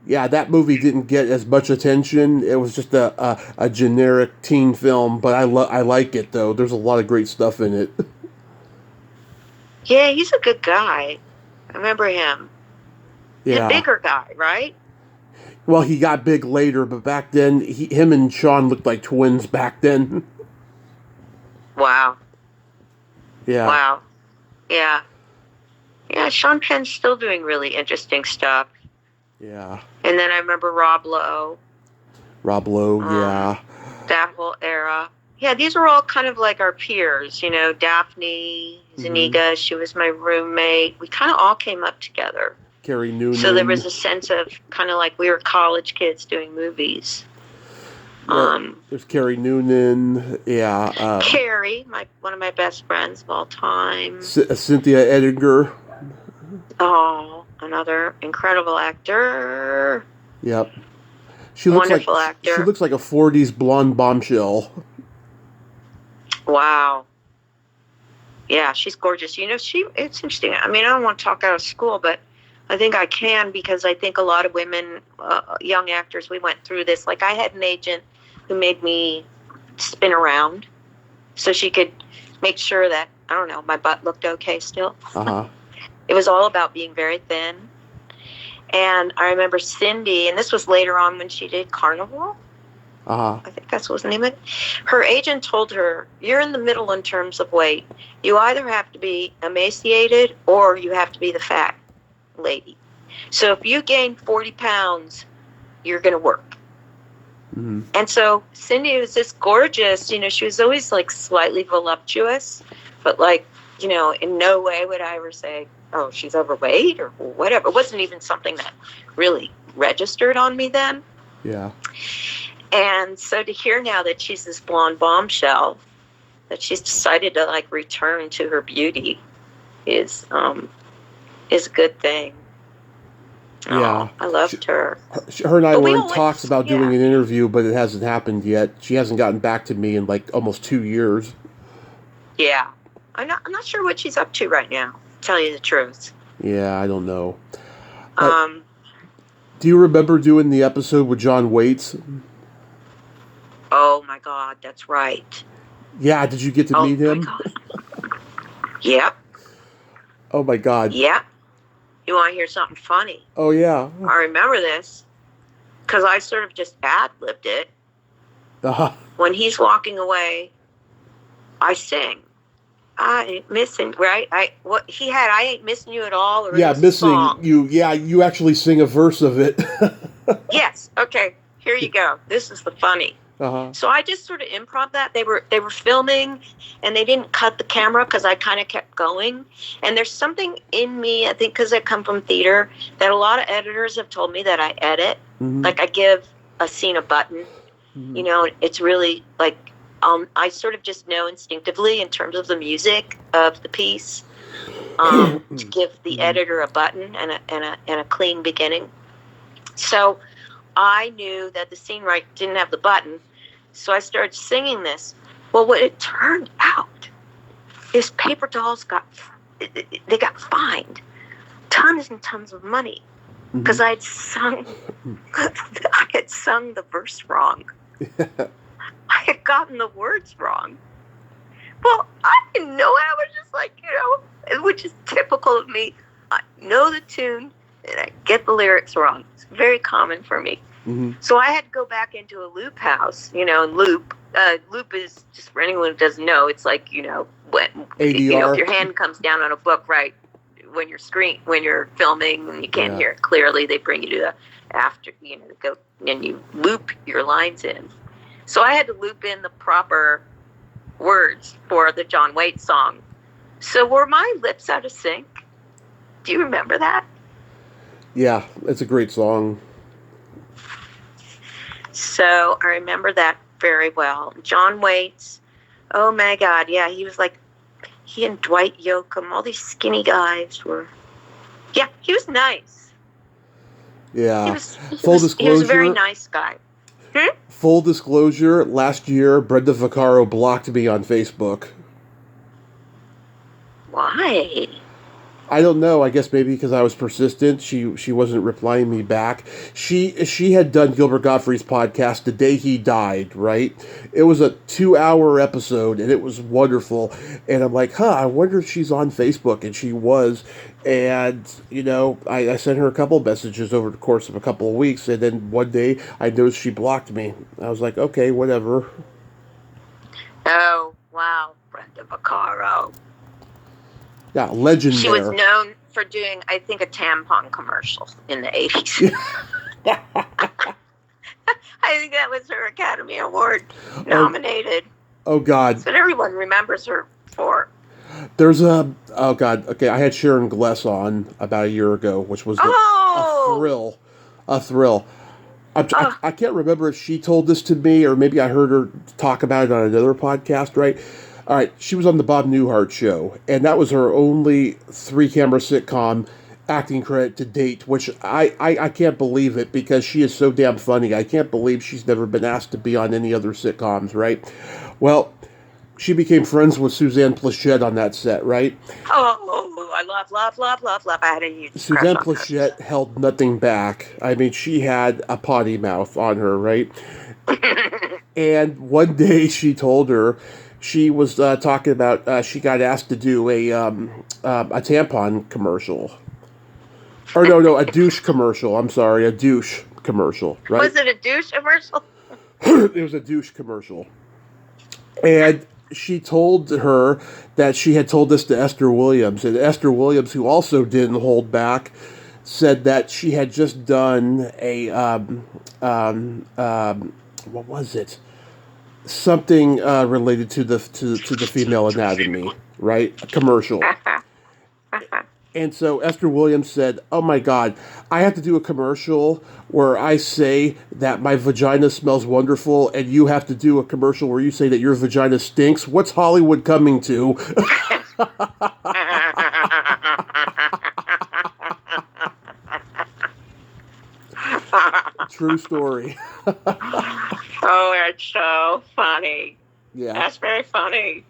Yeah, that movie didn't get as much attention. It was just a generic teen film, but I like it though. There's a lot of great stuff in it. Yeah, he's a good guy. I remember him. Yeah. The bigger guy, right? Well, he got big later, but back then, him and Sean looked like twins back then. Wow. Yeah. Wow. Yeah. Yeah, Sean Penn's still doing really interesting stuff. Yeah. And then I remember Rob Lowe. Yeah. That whole era. Yeah, these were all kind of like our peers, Daphne, Zuniga, she was my roommate. We kind of all came up together. Carrie Noonan. So there was a sense of kind of like we were college kids doing movies. There's Carrie Noonan, yeah. Carrie, one of my best friends of all time. Cynthia Edgar. Oh, another incredible actor. Yep. She looks Wonderful actor. She looks like a 40s blonde bombshell. Wow. Yeah, she's gorgeous. It's interesting. I mean, I don't want to talk out of school, but I think I can because I think a lot of women, young actors, we went through this. Like I had an agent who made me spin around so she could make sure that, I don't know, my butt looked okay still. Uh-huh. It was all about being very thin. And I remember Cindy, and this was later on when she did Carnival. Uh-huh. I think that's what was the name of it. Her agent told her, you're in the middle in terms of weight. You either have to be emaciated or you have to be the fat. lady. So if you gain 40 pounds, you're going to work. Mm-hmm. And so Cindy was this gorgeous, she was always like slightly voluptuous, but like, in no way would I ever say, oh, she's overweight or whatever. It wasn't even something that really registered on me then. Yeah. And so to hear now that she's this blonde bombshell, that she's decided to like return to her beauty is a good thing. Yeah. Oh, I loved her. Her and I were in talks about doing an interview, but it hasn't happened yet. She hasn't gotten back to me in like almost 2 years. Yeah. I'm not sure what she's up to right now, to tell you the truth. Yeah, I don't know. Do you remember doing the episode with John Waits? Oh my God, that's right. Yeah, did you get to meet him? Yep. Oh my God. Yep. You want to hear something funny? Oh yeah. I remember this because I sort of just ad-libbed it. Uh-huh. When he's walking away, I sing. I ain't missing, right? I ain't missing you at all. Or yeah, missing you. Yeah, you actually sing a verse of it. Yes. Okay. Here you go. This is the funny. Uh-huh. So I just sort of improv that. They were filming, and they didn't cut the camera because I kind of kept going. And there's something in me, I think, because I come from theater, that a lot of editors have told me that I edit. Mm-hmm. Like I give a scene a button. Mm-hmm. It's really like. I sort of just know instinctively in terms of the music of the piece to give the editor a button and a clean beginning. So I knew that the scene didn't have the button, so I started singing this. Well, what it turned out is Paper Dolls got fined tons and tons of money because I had sung the verse wrong. I had gotten the words wrong. Well, I didn't know it. I was just like, which is typical of me. I know the tune and I get the lyrics wrong. It's very common for me. Mm-hmm. So I had to go back into a loop house, and loop. Loop is, just for anyone who doesn't know, it's like, when ADR. If your hand comes down on a book, right, when you're filming and you can't hear it clearly, they bring you to the after, go and you loop your lines in. So I had to loop in the proper words for the John Waits song. So were my lips out of sync? Do you remember that? Yeah, it's a great song. So I remember that very well. John Waits, oh my God, yeah, he was like, he and Dwight Yoakam, all these skinny guys were, yeah, he was nice. Yeah. Full disclosure. He was a very nice guy. Full disclosure, last year, Brenda Vaccaro blocked me on Facebook. Why? I don't know. I guess maybe because I was persistent. She wasn't replying me back. She had done Gilbert Gottfried's podcast the day he died, right? It was a 2-hour episode, and it was wonderful. And I'm like, I wonder if she's on Facebook. And she was. And, I sent her a couple of messages over the course of a couple of weeks. And then one day, I noticed she blocked me. I was like, okay, whatever. Oh, wow. Brenda Vaccaro. Yeah, legend. She was known for doing, I think, a tampon commercial in the 80s. I think that was her Academy Award nominated. Oh God. That's what everyone remembers her for. There's okay, I had Sharon Gless on about a year ago, which was a thrill. I can't remember if she told this to me or maybe I heard her talk about it on another podcast, right? All right, she was on the Bob Newhart show, and that was her only 3-camera sitcom acting credit to date, which I can't believe it because she is so damn funny. I can't believe she's never been asked to be on any other sitcoms, right? Well, she became friends with Suzanne Plachette on that set, right? Oh, I love. I had a huge Suzanne Plachette held nothing back. I mean, she had a potty mouth on her, right? And one day she told her, she was talking about she got asked to do a tampon commercial. Or no, a douche commercial. I'm sorry, a douche commercial, right? Was it a douche commercial? It was a douche commercial. And she told her that she had told this to Esther Williams. And Esther Williams, who also didn't hold back, said that she had just done a what was it? Something related to the female anatomy, right? A commercial. And so Esther Williams said, "Oh my God, I have to do a commercial where I say that my vagina smells wonderful, and you have to do a commercial where you say that your vagina stinks. What's Hollywood coming to?" True story. Oh, it's so funny. Yeah. That's very funny.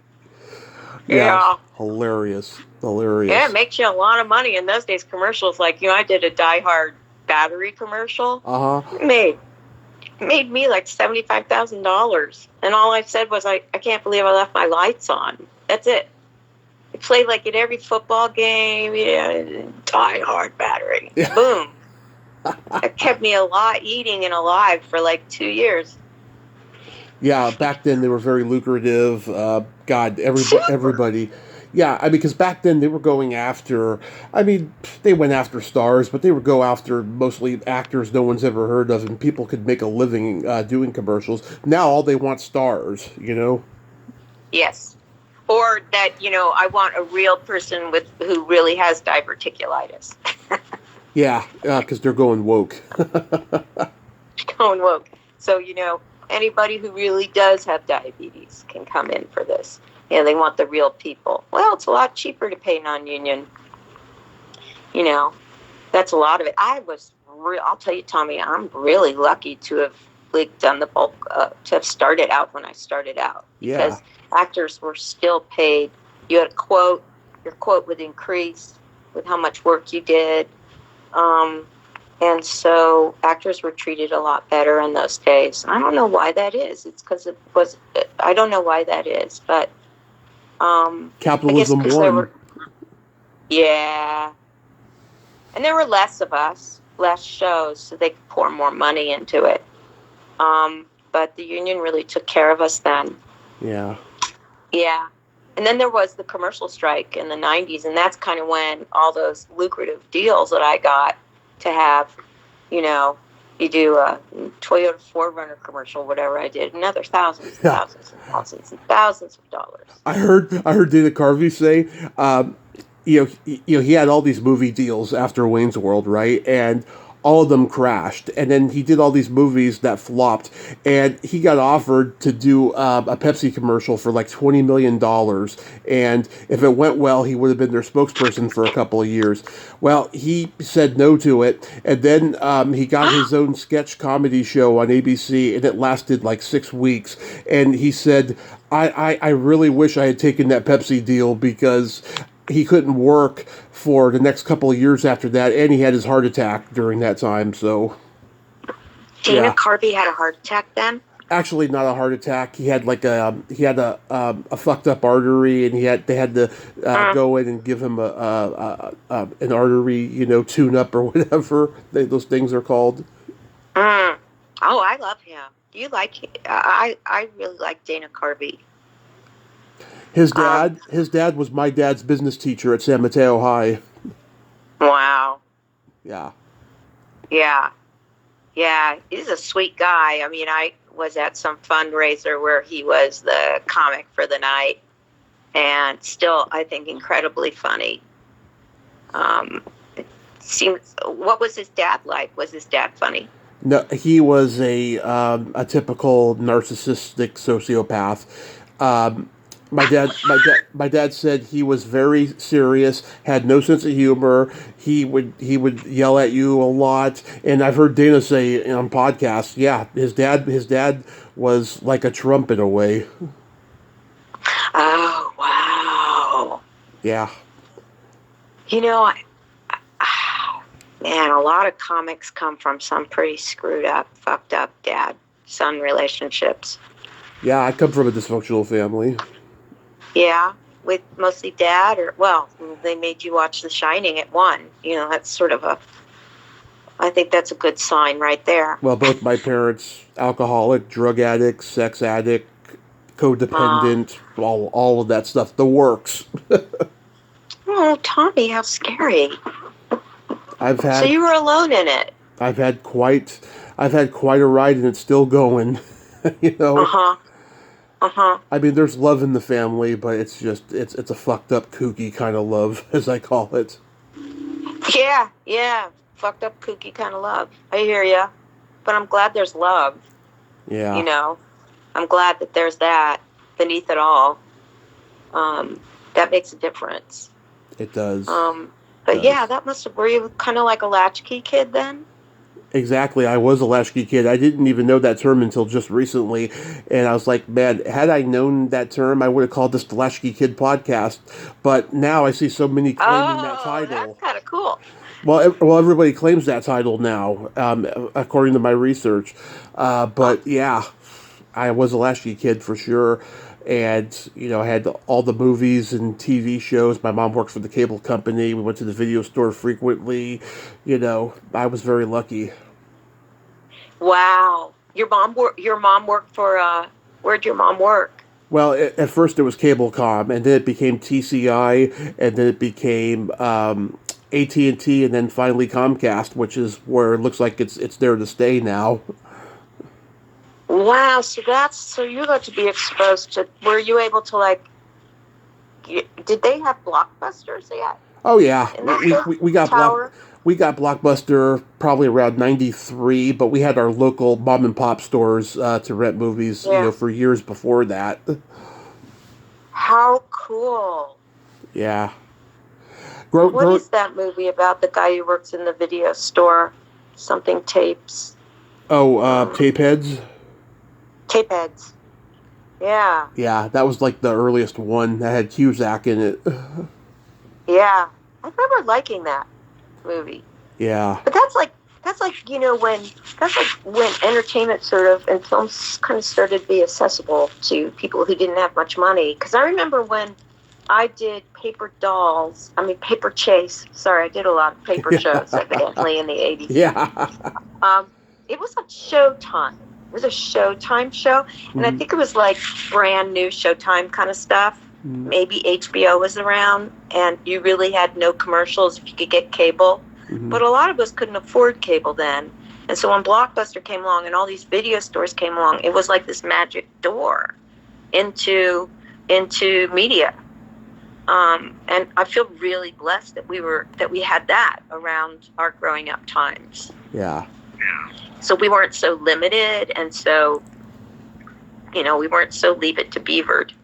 Yeah. Hilarious. Yeah, it makes you a lot of money in those days. Commercials like, I did a Die Hard battery commercial. Made me like $75,000, and all I said was, I can't believe I left my lights on. That's it. It played like at every football game. Die Hard battery. Yeah. Boom. It kept me eating and alive for like 2 years. Yeah, back then they were very lucrative. Everybody. Yeah, because back then they were going after, they went after stars, but they would go after mostly actors no one's ever heard of, and people could make a living doing commercials. Now all they want stars, Yes. Or that, I want a real person who really has diverticulitis. Yeah, because they're going woke. Going woke. So, anybody who really does have diabetes can come in for this. They want the real people. Well, it's a lot cheaper to pay non-union. That's a lot of it. I'll tell you, Tommy, I'm really lucky to have done the bulk, to have started out when I started out. Yeah. Because actors were still paid. You had a quote. Your quote would increase with how much work you did. And so actors were treated a lot better in those days. I don't know why that is. It's because I don't know why that is, but capitalism won. Yeah. And there were less of us, less shows, so they could pour more money into it. But the union really took care of us then. Yeah. Yeah. And then there was the commercial strike in the 90s, and that's kind of when all those lucrative deals that I got to have, you do a Toyota 4Runner commercial, whatever I did, another thousands and thousands and thousands and thousands of dollars. I heard Dana Carvey say, he had all these movie deals after Wayne's World, right? And all of them crashed. And then he did all these movies that flopped. And he got offered to do a Pepsi commercial for like $20 million. And if it went well, he would have been their spokesperson for a couple of years. Well, he said no to it. And then he got his own sketch comedy show on ABC, and it lasted like 6 weeks. And he said, I really wish I had taken that Pepsi deal, because he couldn't work for the next couple of years after that, and he had his heart attack during that time. So, Dana Carvey had a heart attack then? Actually, not a heart attack. He had a fucked up artery, and they had to go in and give him an artery, tune up or whatever those things are called. Oh, I love him. Do you like him? I really like Dana Carvey. His dad was my dad's business teacher at San Mateo High. Wow. Yeah. Yeah. Yeah. He's a sweet guy. I was at some fundraiser where he was the comic for the night, and still, I think, incredibly funny. What was his dad like? Was his dad funny? No, he was a typical narcissistic sociopath. My dad said he was very serious, had no sense of humor. He would yell at you a lot, and I've heard Dana say on podcasts, his dad was like a Trump in a way. Oh, wow. Yeah. Man, a lot of comics come from some pretty screwed up, fucked up dad-son relationships. Yeah, I come from a dysfunctional family. Yeah, with mostly dad, they made you watch The Shining at 1. That's sort of I think that's a good sign right there. Well, both my parents, alcoholic, drug addict, sex addict, codependent, all of that stuff, the works. Oh, Tommy, how scary. I've So had you were alone in it. I've had quite a ride, and it's still going. You Uh know, huh. Uh huh. I mean, there's love in the family, but it's just it's a fucked up, kooky kind of love, as I call it. Yeah. Yeah. Fucked up, kooky kind of love. I hear ya. But I'm glad there's love. You Yeah, know, I'm glad that there's that beneath it all. Um, that makes a difference. it does. Um, but yeah, that must have. Were you kind of like a latchkey kid then? Exactly. I was a latchkey kid. I didn't even know that term until just recently. And I was like, man, had I known that term, I would have called this the Latchkey Kid podcast. But now I see so many claiming that Oh, that's title. kind of cool. Well, everybody claims that title now, according to my research. Huh. But yeah, I was a latchkey kid for sure. And, I had all the movies and TV shows. My mom worked for the cable company. We went to the video store frequently. I was very lucky. Wow. Your mom worked for. Where'd your mom work? Well, at first it was Cablecom, and then it became TCI, and then it became AT&T, and then finally Comcast, which is where it looks like it's there to stay now. Wow. So you got to be exposed to. Were you able to like? Did they have blockbusters yet Oh yeah, in that we got tower? we got Blockbuster probably around '93, but we had our local mom and pop stores to rent movies, Yeah. for years before that. How cool. Yeah. What is that movie about the guy who works in the video store? Something tapes. Tape heads. Tape heads. Yeah. Yeah, that was like the earliest one that had Cusack in it. Yeah. I remember liking that movie. Yeah. But that's like when entertainment sort of and films kind of started to be accessible to people who didn't have much money. Because I remember when I did Paper Chase. Sorry, I did a lot of paper shows evidently in the 80s. Yeah. It was on Showtime. It was a Showtime show. And I think it was like brand new Showtime kind of stuff. Maybe HBO was around, and you really had no commercials if you could get cable. But a lot of us couldn't afford cable then. And so when Blockbuster came along and all these video stores came along, it was like this magic door into media. And I feel really blessed that we had that around our growing up times. Yeah. So we weren't so limited, and so we weren't so leave it to beavered.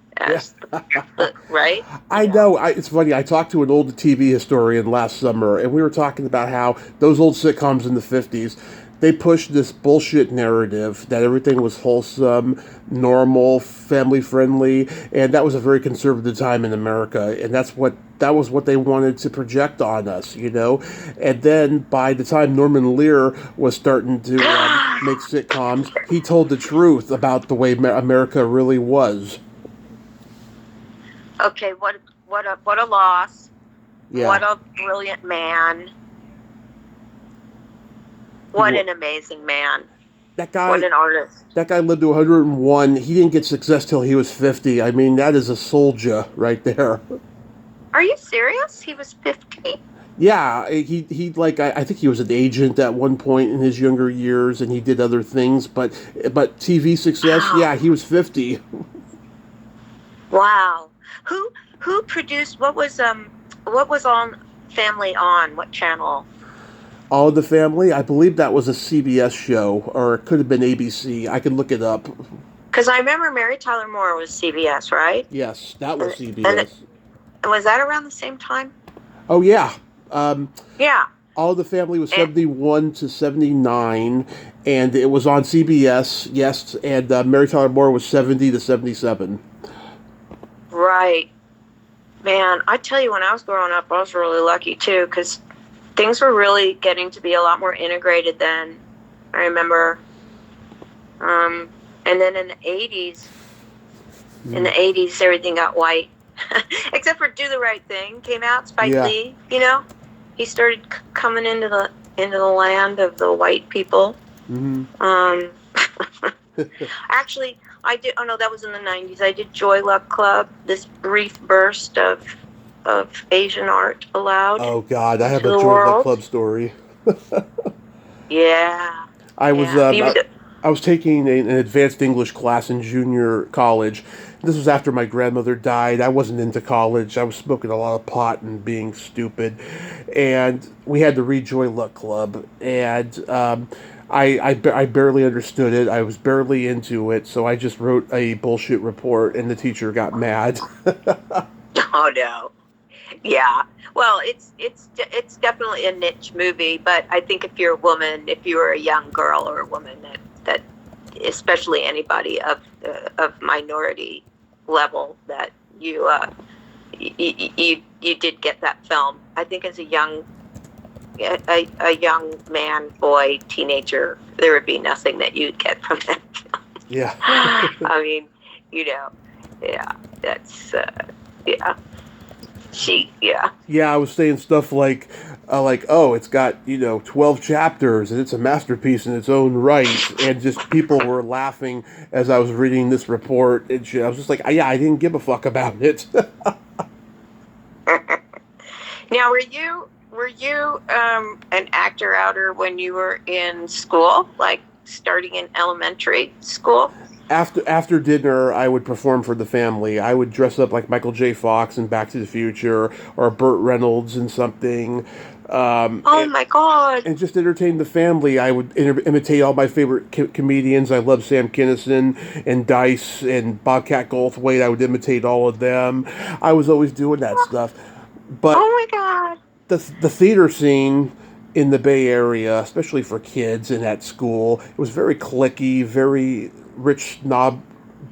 Right? I know. It's funny. I talked to an old TV historian last summer, and we were talking about how those old sitcoms in the 50s, they pushed this bullshit narrative that everything was wholesome, normal, family-friendly, and that was a very conservative time in America, and that was what they wanted to project on us, And then by the time Norman Lear was starting to make sitcoms, he told the truth about the way America really was. Okay, what a loss. Yeah. What a brilliant man. What an amazing man. That guy, what an artist. That guy lived to 101. He didn't get success till he was 50. I mean, that is a soldier right there. Are you serious? He was 50? Yeah, he I think he was an agent at one point in his younger years, and he did other things, but TV success, wow. Yeah, he was 50. Wow. Who produced, what was on Family On? What channel? All of the Family? I believe that was a CBS show, or it could have been ABC. I could look it up. Because I remember Mary Tyler Moore was CBS, right? Yes, that was CBS. And was that around the same time? Oh, yeah. Yeah. All of the Family was 71 to 79, and it was on CBS, yes, and Mary Tyler Moore was 70 to 77. Right. Man, I tell you, when I was growing up, I was really lucky, too, because things were really getting to be a lot more integrated then. I remember. And then in the 80s, everything got white. Except for Do the Right Thing came out, Spike Lee, He started coming into the land of the white people. Mm-hmm. Actually, I did. Oh no, that was in the 90s. I did Joy Luck Club. This brief burst of of Asian art allowed Oh God, I have into a the Joy Luck world. Club story. Yeah, I was yeah. um, I, I was taking an advanced English class in junior college. This was after my grandmother died. I wasn't into college. I was smoking a lot of pot and being stupid, and we had to read Joy Luck Club, and I barely understood it. I was barely into it, so I just wrote a bullshit report, and the teacher got mad. Oh no. Yeah. Well, it's definitely a niche movie, but I think if you're a woman, if you were a young girl or a woman that especially anybody of minority level, that you did get that film. I think as a young man, boy, teenager, there would be nothing that you'd get from that film. Yeah. I mean, yeah, that's yeah. Yeah. Yeah, I was saying stuff like, oh, it's got 12 chapters and it's a masterpiece in its own right, and just people were laughing as I was reading this report and shit. I was just like, yeah, I didn't give a fuck about it. Now, were you an actor outer when you were in school, like starting in elementary school? After dinner, I would perform for the family. I would dress up like Michael J. Fox in Back to the Future or Burt Reynolds in something. Oh my God. And just entertain the family. I would imitate all my favorite comedians. I love Sam Kinison and Dice and Bobcat Goldthwait. I would imitate all of them. I was always doing that stuff. But Oh my God. the theater scene in the Bay Area, especially for kids and at school, it was very cliquey, very rich snob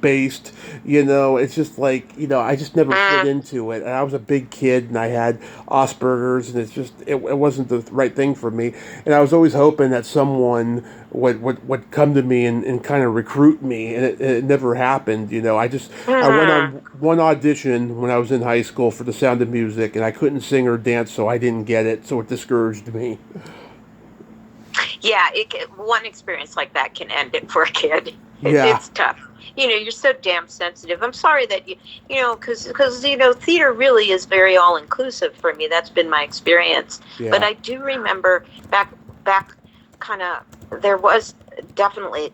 based. It's just like, I just never fit into it. And I was a big kid and I had Asperger's, and it wasn't the right thing for me. And I was always hoping that someone would come to me and kind of recruit me, and it never happened. I went on one audition when I was in high school for The Sound of Music, and I couldn't sing or dance, so I didn't get it, so it discouraged me. Yeah, one experience like that can end it for a kid. Yeah. It's tough. You're so damn sensitive. I'm sorry that because theater really is very all inclusive for me. That's been my experience. Yeah. But I do remember back kind of there was definitely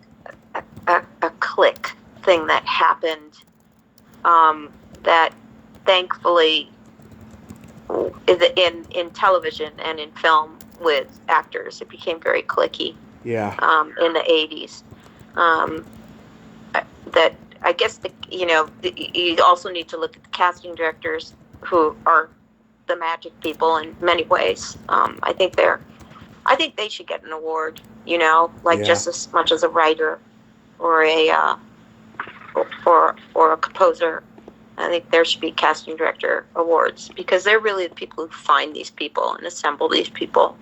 a click thing that happened that thankfully in television and in film with actors, it became very cliquey. Yeah. In the 80s. That I guess you also need to look at the casting directors, who are the magic people in many ways. I think they should get an award. Just as much as a writer or a composer. I think there should be casting director awards, because they're really the people who find these people and assemble these people.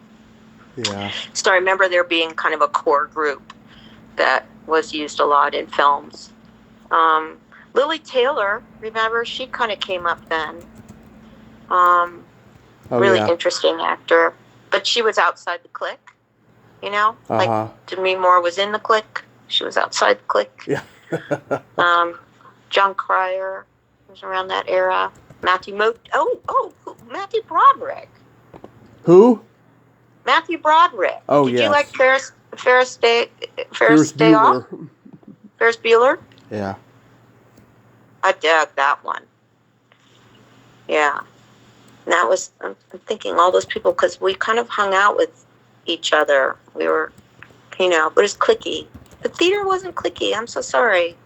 Yeah. So I remember there being kind of a core group that was used a lot in films. Lily Taylor, remember, she kind of came up then. Really interesting actor, but she was outside the clique. Like Demi Moore was in the clique, she was outside the clique. Yeah. John Cryer was around that era. Matthew Broderick. Who? Matthew Broderick. Oh, Did yes. you like Ferris Day Bueller. Off? Ferris Bueller? Yeah. I dug that one. Yeah. And that was, I'm thinking all those people, because we kind of hung out with each other. We were, but it's cliquey. The theater wasn't cliquey. I'm so sorry.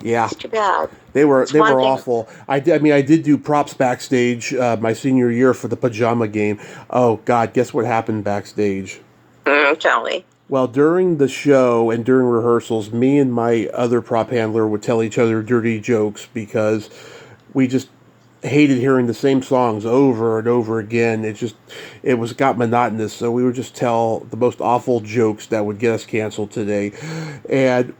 Yeah. It's too bad. They were awful. I did do props backstage my senior year for the pajama game. Oh God, guess what happened backstage? Tell me. Well, during the show and during rehearsals, me and my other prop handler would tell each other dirty jokes, because we just hated hearing the same songs over and over again. It got monotonous, so we would just tell the most awful jokes that would get us canceled today. And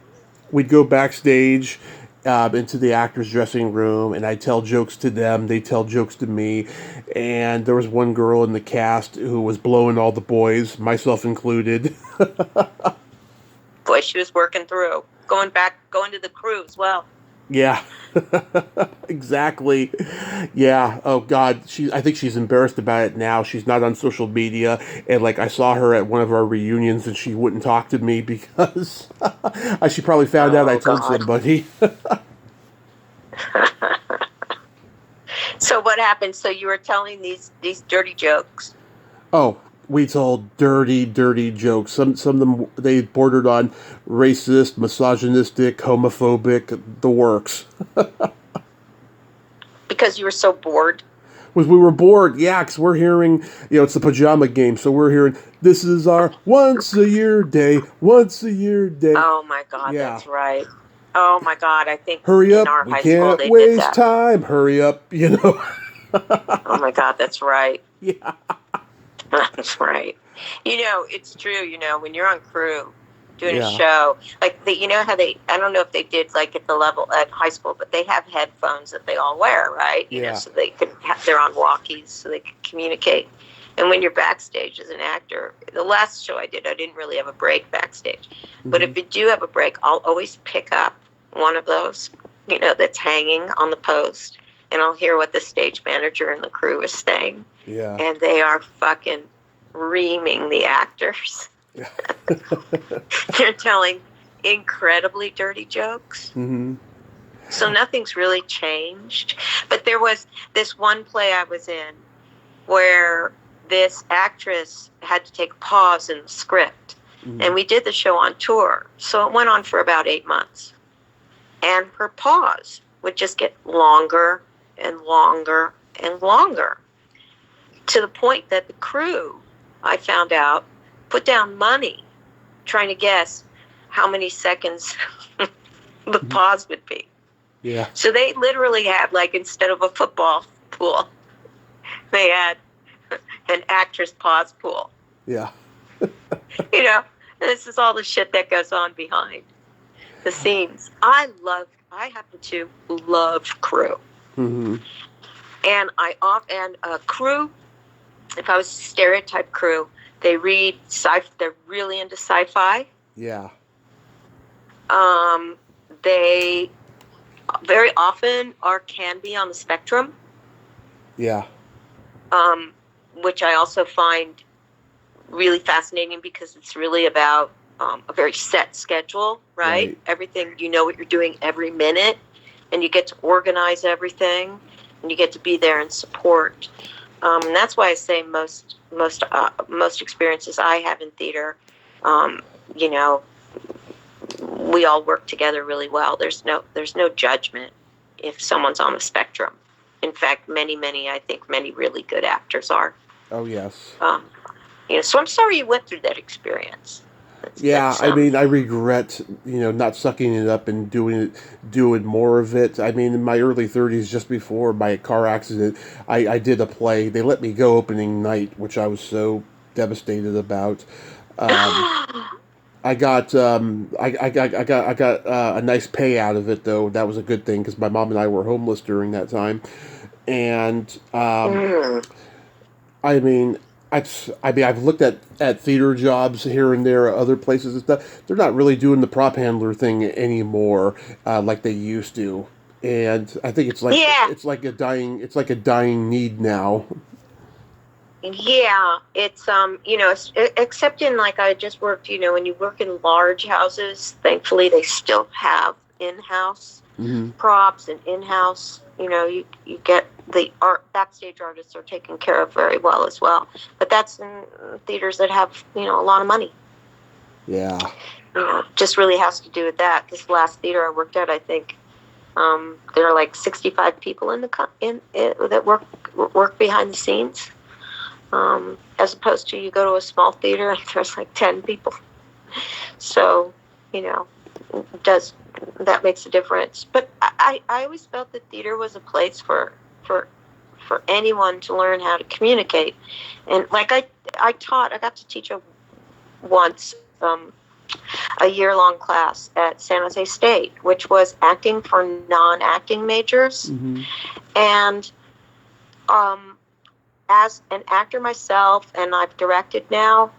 we'd go backstage into the actors' dressing room, and I'd tell jokes to them. They'd tell jokes to me. And there was one girl in the cast who was blowing all the boys, myself included. Boy, she was working through. Going to the crew as well. Yeah. Exactly. Yeah. Oh God. I think she's embarrassed about it now. She's not on social media, and like I saw her at one of our reunions, and she wouldn't talk to me because she probably found out I Oh told God. somebody. So what happened? So you were telling these dirty jokes. Oh, we told dirty, dirty jokes. Some of them they bordered on racist, misogynistic, homophobic, the works. Because you were so bored. Was we were bored, yeah, because we're hearing, it's the pajama game, so we're hearing, this is our once a year day, once a year day. Oh my God, Yeah. that's right. Oh my God, I think Hurry in up, our we high school can't they did waste that. time, hurry up. Oh my God, that's right. Yeah. That's right. It's true. When you're on crew doing a Yeah. show, like how I don't know if they did like at the level at high school, but they have headphones that they all wear, right? Yeah. So they they're on walkies so they can communicate. And when you're backstage as an actor, the last show I did, I didn't really have a break backstage. But if you do have a break, I'll always pick up one of those, that's hanging on the post, and I'll hear what the stage manager and the crew is saying. Yeah. And they are fucking reaming the actors. Yeah. They're telling incredibly dirty jokes. Mm-hmm. So nothing's really changed. But there was this one play I was in where this actress had to take a pause in the script. Mm-hmm. And we did the show on tour. So it went on for about 8 months. And her pause would just get longer and longer and longer. To the point that the crew, I found out, put down money trying to guess how many seconds the pause would be. Yeah. So they literally had, like, instead of a football pool, they had an actress pause pool. Yeah. This is all the shit that goes on behind the scenes. I happen to love crew. Mm-hmm. And crew, if I was a stereotype crew, they're really into sci-fi. Yeah. They very often can be on the spectrum. Yeah. Which I also find really fascinating because it's really about a very set schedule, right? Everything, what you're doing every minute, and you get to organize everything, and you get to be there and support. And that's why I say most experiences I have in theater, we all work together really well. There's no judgment if someone's on the spectrum. In fact, many really good actors are. Oh yes. So I'm sorry you went through that experience. I mean, I regret, not sucking it up and doing more of it. I mean, in my early 30s, just before my car accident, I did a play. They let me go opening night, which I was so devastated about. I got a nice pay out of it, though. That was a good thing because my mom and I were homeless during that time, and I mean, I've looked at theater jobs here and there, other places and stuff. They're not really doing the prop handler thing anymore, like they used to. And I think it's like a dying need now. Yeah, it's except in, like, I just worked. When you work in large houses, thankfully they still have in-house props and in-house. You get the backstage artists are taken care of very well as well. But that's in theaters that have a lot of money. Yeah. Just really has to do with that. This last theater I worked at, I think there are like 65 people that work behind the scenes. As opposed to you go to a small theater and there's like 10 people. So, that makes a difference. But I always felt that theater was a place for anyone to learn how to communicate. And like I got to teach once a year-long class at San Jose State, which was acting for non-acting majors. Mm-hmm. And as an actor myself, and I've directed now,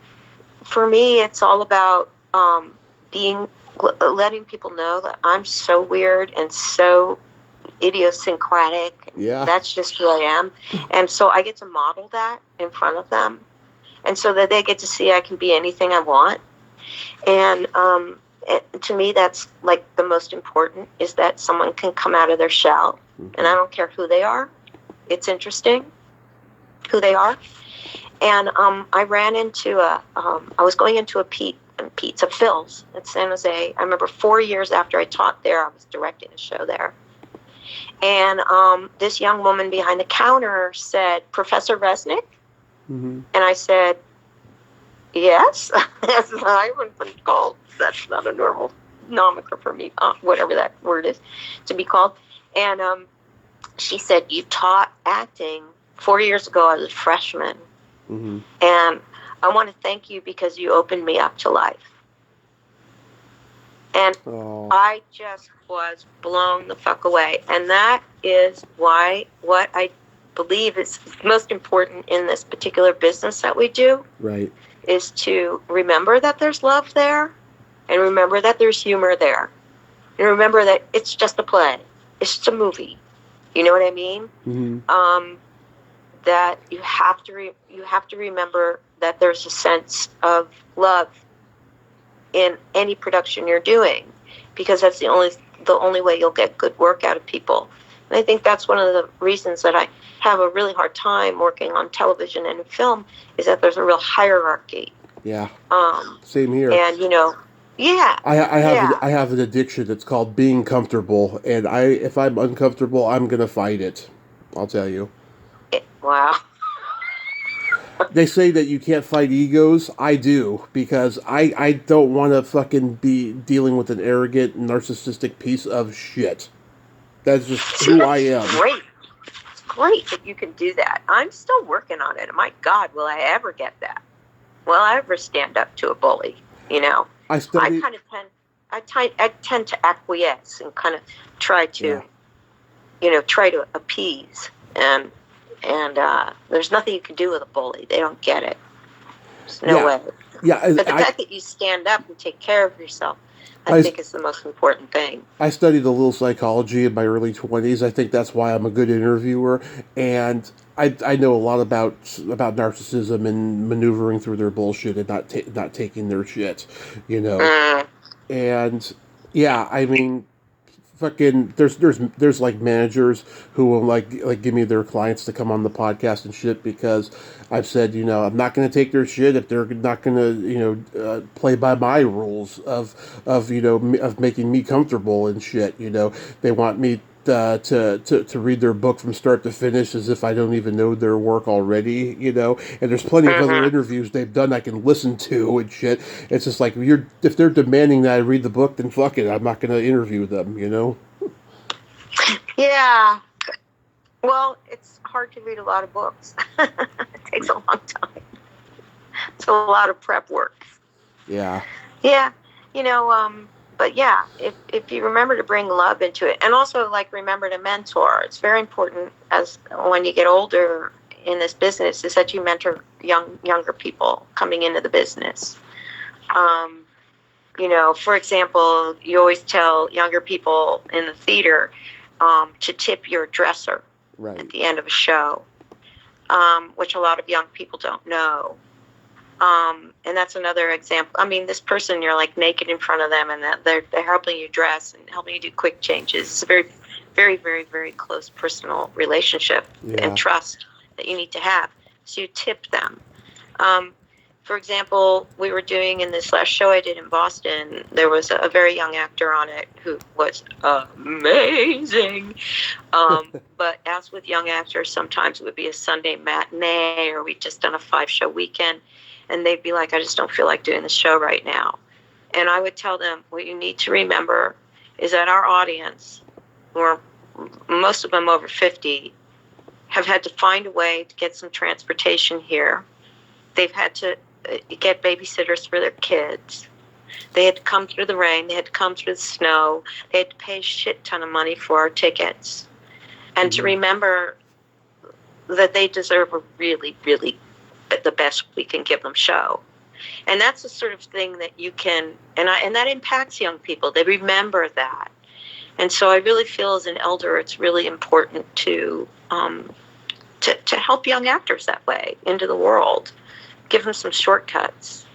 for me, it's all about letting people know that I'm so weird and so idiosyncratic. Yeah. That's just who I am. And so I get to model that in front of them. And so that they get to see I can be anything I want. And to me, that's like the most important, is that someone can come out of their shell. Mm-hmm. And I don't care who they are. It's interesting who they are. And I ran into I was going into a Pizza Phil's in San Jose. I remember 4 years after I taught there, I was directing a show there. And this young woman behind the counter said, "Professor Resnick?" Mm-hmm. And I said, "Yes." That's what I would have been called. That's not a normal nomiker for me, whatever that word is, to be called. And she said, "You taught acting 4 years ago. I was a freshman. Mm-hmm. And I want to thank you because you opened me up to life." And I just was blown the fuck away. And that is why what I believe is most important in this particular business that we do, right, is to remember that there's love there, and remember that there's humor there, and remember that it's just a play. It's just a movie. You know what I mean? Mm-hmm. That you have to remember that there's a sense of love in any production you're doing, because that's the only way you'll get good work out of people. And I think that's one of the reasons that I have a really hard time working on television and film, is that there's a real hierarchy. Yeah. Same here. And yeah. I have an addiction that's called being comfortable, and if I'm uncomfortable, I'm gonna fight it. I'll tell you. Wow. They say that you can't fight egos. I do, because I don't want to fucking be dealing with an arrogant, narcissistic piece of shit. That's just who I am. Great. It's great that you can do that. I'm still working on it. My God, will I ever get that? Will I ever stand up to a bully? I tend to acquiesce and kind of try to, try to appease. And there's nothing you can do with a bully. They don't get it. There's no way. Yeah, but the fact that you stand up and take care of yourself, I think is the most important thing. I studied a little psychology in my early 20s. I think that's why I'm a good interviewer. And I know a lot about narcissism and maneuvering through their bullshit and not taking their shit, And, yeah, I mean, fucking there's like managers who will like give me their clients to come on the podcast and shit, because I've said I'm not going to take their shit if they're not going to play by my rules of making me comfortable and shit. They want me to read their book from start to finish as if I don't even know their work already, and there's plenty of other interviews they've done I can listen to and shit. It's just like, if they're demanding that I read the book, then fuck it, I'm not going to interview them, Yeah. Well, it's hard to read a lot of books. It takes a long time. It's a lot of prep work. Yeah. Yeah. But yeah, if you remember to bring love into it, and also remember to mentor. It's very important when you get older in this business, is that you mentor younger people coming into the business. For example, you always tell younger people in the theater to tip your dresser at the end of a show, which a lot of young people don't know. And that's another example. I mean, this person, you're naked in front of them, and that they're helping you dress and helping you do quick changes. It's a very, very, very, very close personal relationship and trust that you need to have. So you tip them. For example, we were doing in this last show I did in Boston, there was a very young actor on it who was amazing. But as with young actors, sometimes it would be a Sunday matinee, or we'd just done a 5-show weekend. And they'd be like, "I just don't feel like doing the show right now." And I would tell them, what you need to remember is that our audience, who are most of them over 50, have had to find a way to get some transportation here. They've had to get babysitters for their kids. They had to come through the rain. They had to come through the snow. They had to pay a shit ton of money for our tickets. And to remember that they deserve a really, really the best we can give them show. And that's the sort of thing that you can, and that impacts young people. They remember that. And so I really feel as an elder, it's really important to help young actors that way into the world, give them some shortcuts.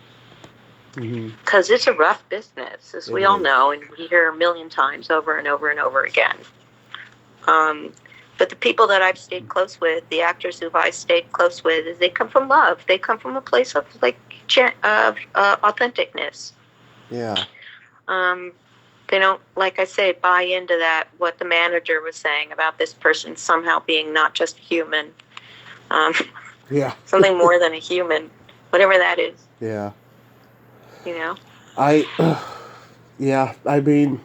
Because it's a rough business, as we all know, and we hear a million times over and over and over again. But the people that I've stayed close with, the actors who I stayed close with, is they come from love. They come from a place of authenticness. Yeah. They don't, like I say, buy into that, what the manager was saying about this person somehow being not just human. Yeah. Something more than a human, whatever that is. Yeah. I mean,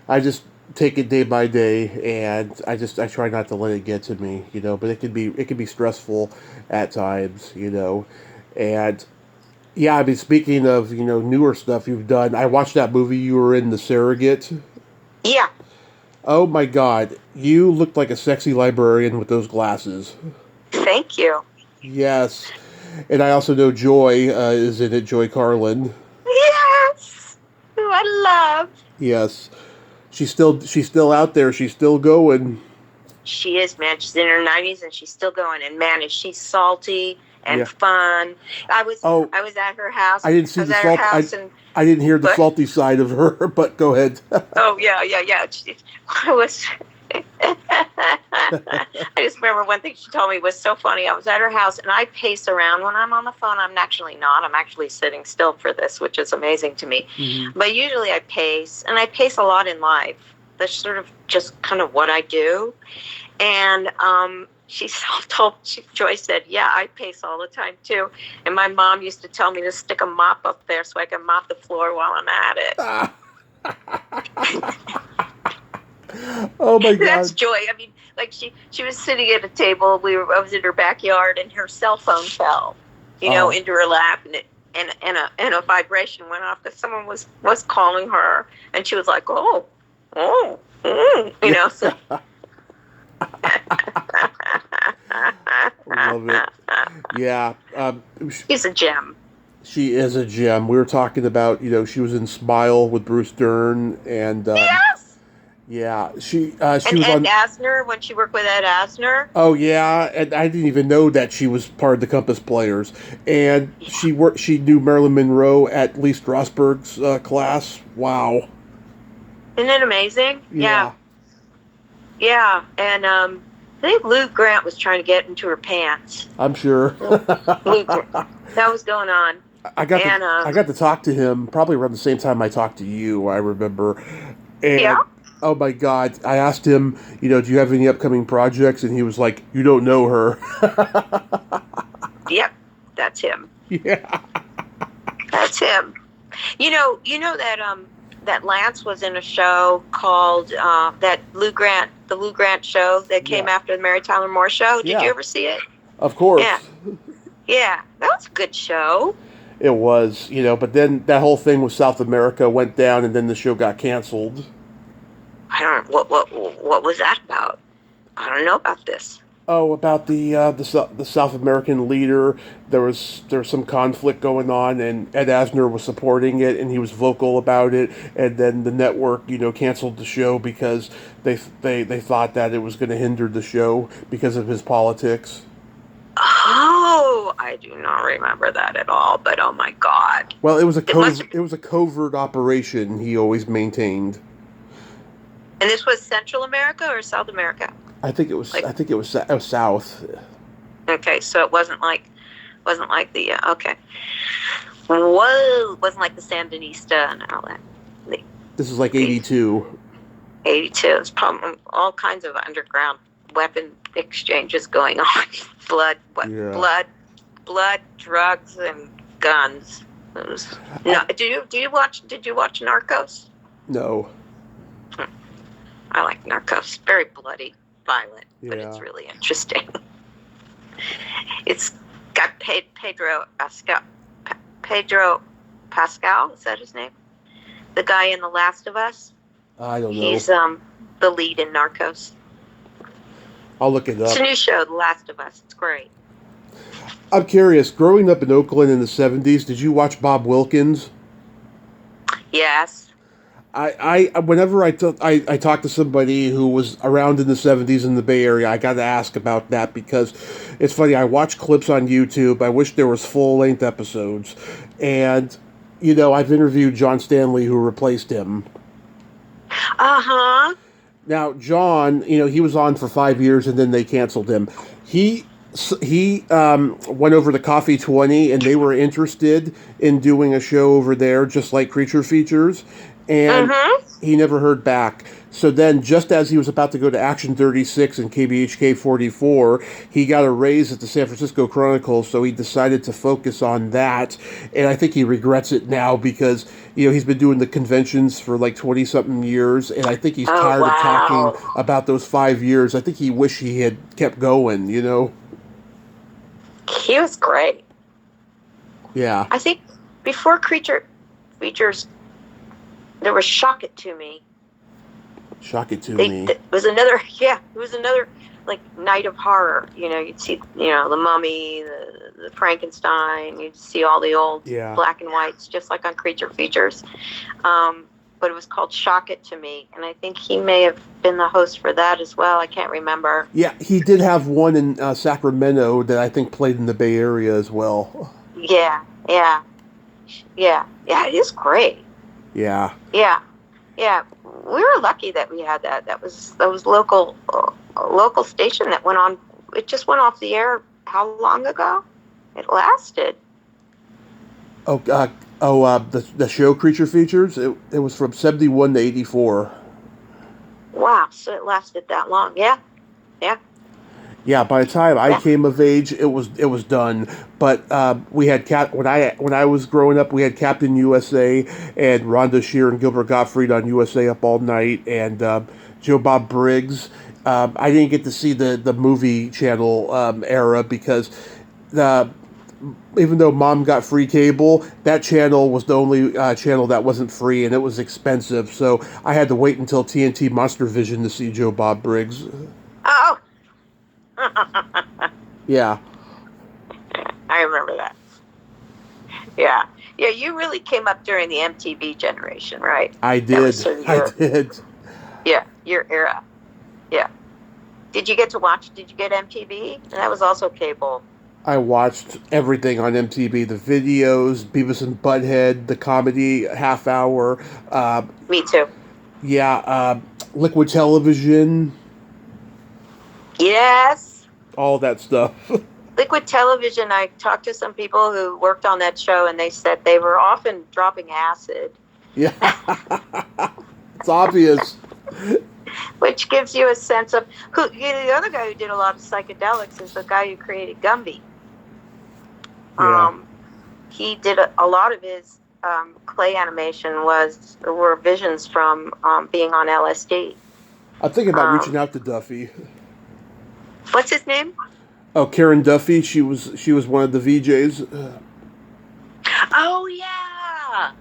I just take it day by day, and I try not to let it get to me, but it can be stressful at times, and yeah, I mean, speaking of, newer stuff you've done, I watched that movie you were in, The Surrogate. Yeah. Oh my God, you looked like a sexy librarian with those glasses. Thank you. Yes. And I also know Joy is in it, Joy Carlin. Yes! Who I love. Yes. She's still out there. She's still going. She is, man. She's in her 90s and she's still going. And man, is she salty and fun. I was at her house. I didn't see the salt. I didn't hear the salty side of her, but go ahead. Oh, yeah. I was... I just remember one thing she told me was so funny. I was at her house and I pace around when I'm on the phone. I'm actually not. I'm actually sitting still for this, which is amazing to me. Mm-hmm. But usually I pace, and I pace a lot in life. That's sort of just kind of what I do. And Joy said, yeah, I pace all the time too. And my mom used to tell me to stick a mop up there so I can mop the floor while I'm at it. Oh my God. That's Joy. I mean, like she was sitting at a table. I was in her backyard, and her cell phone fell, into her lap, and a vibration went off because someone was calling her, and she was like, So. Love it. Yeah. She's a gem. She is a gem. We were talking about, she was in Smile with Bruce Dern, and yes. Yeah, she and was Ed on Asner, when she worked with Ed Asner. Oh yeah, and I didn't even know that she was part of the Compass Players. And she knew Marilyn Monroe at Lee Strasberg's class. Wow. Isn't it amazing? Yeah. And I think Lou Grant was trying to get into her pants. I'm sure. That was going on. I got to talk to him probably around the same time I talked to you, I remember. And oh my God, I asked him, do you have any upcoming projects? And he was like, you don't know her. Yep, that's him. Yeah. That's him. You know that Lance was in a show called the Lou Grant show that came after the Mary Tyler Moore show. Did you ever see it? Of course. Yeah, that was a good show. It was, but then that whole thing with South America went down, and then the show got canceled. I don't know what was that about. I don't know about this. Oh, about the South American leader. There was some conflict going on, and Ed Asner was supporting it, and he was vocal about it. And then the network, canceled the show because they thought that it was going to hinder the show because of his politics. Oh, I do not remember that at all. But oh my God! Well, it was a covert operation. He always maintained. And this was Central America or South America? I think it was South. Okay, so it wasn't like the okay. Whoa, it wasn't like the Sandinista and all that. This is like 82. 82. It's probably all kinds of underground weapon exchanges going on. Blood, drugs, and guns. Did you watch Narcos? No. I like Narcos. Very bloody, violent, but it's really interesting. It's got Pedro Pascal. Pedro Pascal, is that his name? The guy in The Last of Us. I don't know. He's the lead in Narcos. I'll look it up. It's a new show, The Last of Us. It's great. I'm curious. Growing up in Oakland in the 70s, did you watch Bob Wilkins? Yes. Whenever I talk to somebody who was around in the 70s in the Bay Area, I got to ask about that because it's funny. I watch clips on YouTube. I wish there was full length episodes, and I've interviewed John Stanley, who replaced him. Uh-huh. Now, John, he was on for 5 years and then they canceled him. He he went over to Coffee 20 and they were interested in doing a show over there, just like Creature Features, and Mm-hmm. he never heard back. So then, just as he was about to go to Action 36 and KBHK 44, he got a raise at the San Francisco Chronicle, so he decided to focus on that. And I think he regrets it now because, he's been doing the conventions for like 20 something years, and I think he's Oh, tired of talking wow. about those 5 years. I think he wished he had kept going. He was great. Yeah. I think before Creature Features, there was Shock It To Me. Shock It To Me. It was another like night of horror. You'd see, the Mummy, the Frankenstein. You'd see all the old black and whites, just like on Creature Features. But it was called Shock It To Me, and I think he may have been the host for that as well. I can't remember. Yeah, he did have one in Sacramento that I think played in the Bay Area as well. Yeah. It is great. Yeah. Yeah. We were lucky that we had that. That was local, a local station that went on. It just went off the air. How long ago? It lasted. The show Creature Features. It was from 71 to 84. Wow, so it lasted that long. Yeah. Yeah, by the time I came of age, it was done. But we had when I was growing up, we had Captain USA and Rhonda Shear and Gilbert Gottfried on USA Up All Night, and Joe Bob Briggs. I didn't get to see the movie channel era because even though Mom got free cable, that channel was the only channel that wasn't free, and it was expensive. So I had to wait until TNT Monster Vision to see Joe Bob Briggs. Oh. Yeah. I remember that. Yeah, you really came up during the MTV generation, right? I did. I did. Yeah, your era. Yeah. Did you get MTV? That was also cable. I watched everything on MTV, the videos, Beavis and Butthead, the comedy half hour. Me too. Yeah, Liquid Television. Yes. All that stuff. Liquid Television, I talked to some people who worked on that show, and they said they were often dropping acid. Yeah. It's obvious. Which gives you a sense of the other guy who did a lot of psychedelics is the guy who created Gumby. Yeah. He did a lot of his clay animation were visions from being on LSD. I'm thinking about reaching out to Duffy. What's his name? Oh, Karen Duffy. She was one of the VJs. Oh yeah.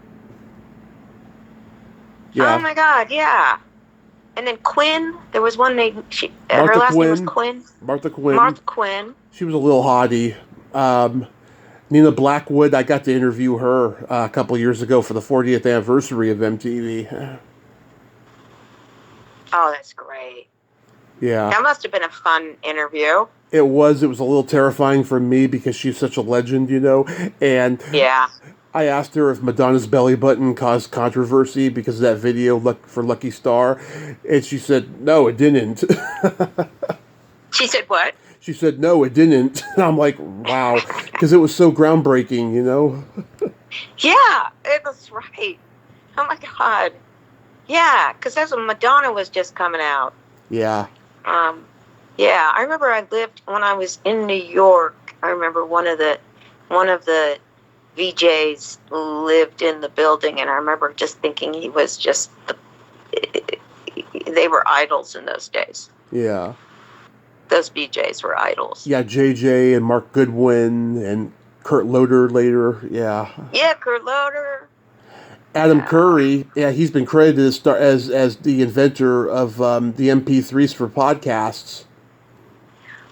Yeah. Oh my God, yeah. And then Quinn. There was one named her last name was Quinn. Martha Quinn. Martha Quinn. She was a little hottie. Nina Blackwood. I got to interview her a couple years ago for the 40th anniversary of MTV. Oh, that's great. Yeah. That must have been a fun interview. It was a little terrifying for me because she's such a legend, and yeah. I asked her if Madonna's belly button caused controversy because of that video for Lucky Star, and she said, no, it didn't. She said what? She said, no, it didn't. And I'm like, wow, because it was so groundbreaking, Yeah, it was right. Oh my God. Yeah, because that's when Madonna was just coming out. Yeah. Yeah, I remember when I was in New York. I remember one of the VJs lived in the building, and I remember just thinking he was just they were idols in those days. Yeah. Those VJs were idols. Yeah, JJ and Mark Goodwin and Kurt Loder later. Yeah. Yeah, Kurt Loder. Adam Curry, he's been credited as the inventor of the MP3s for podcasts.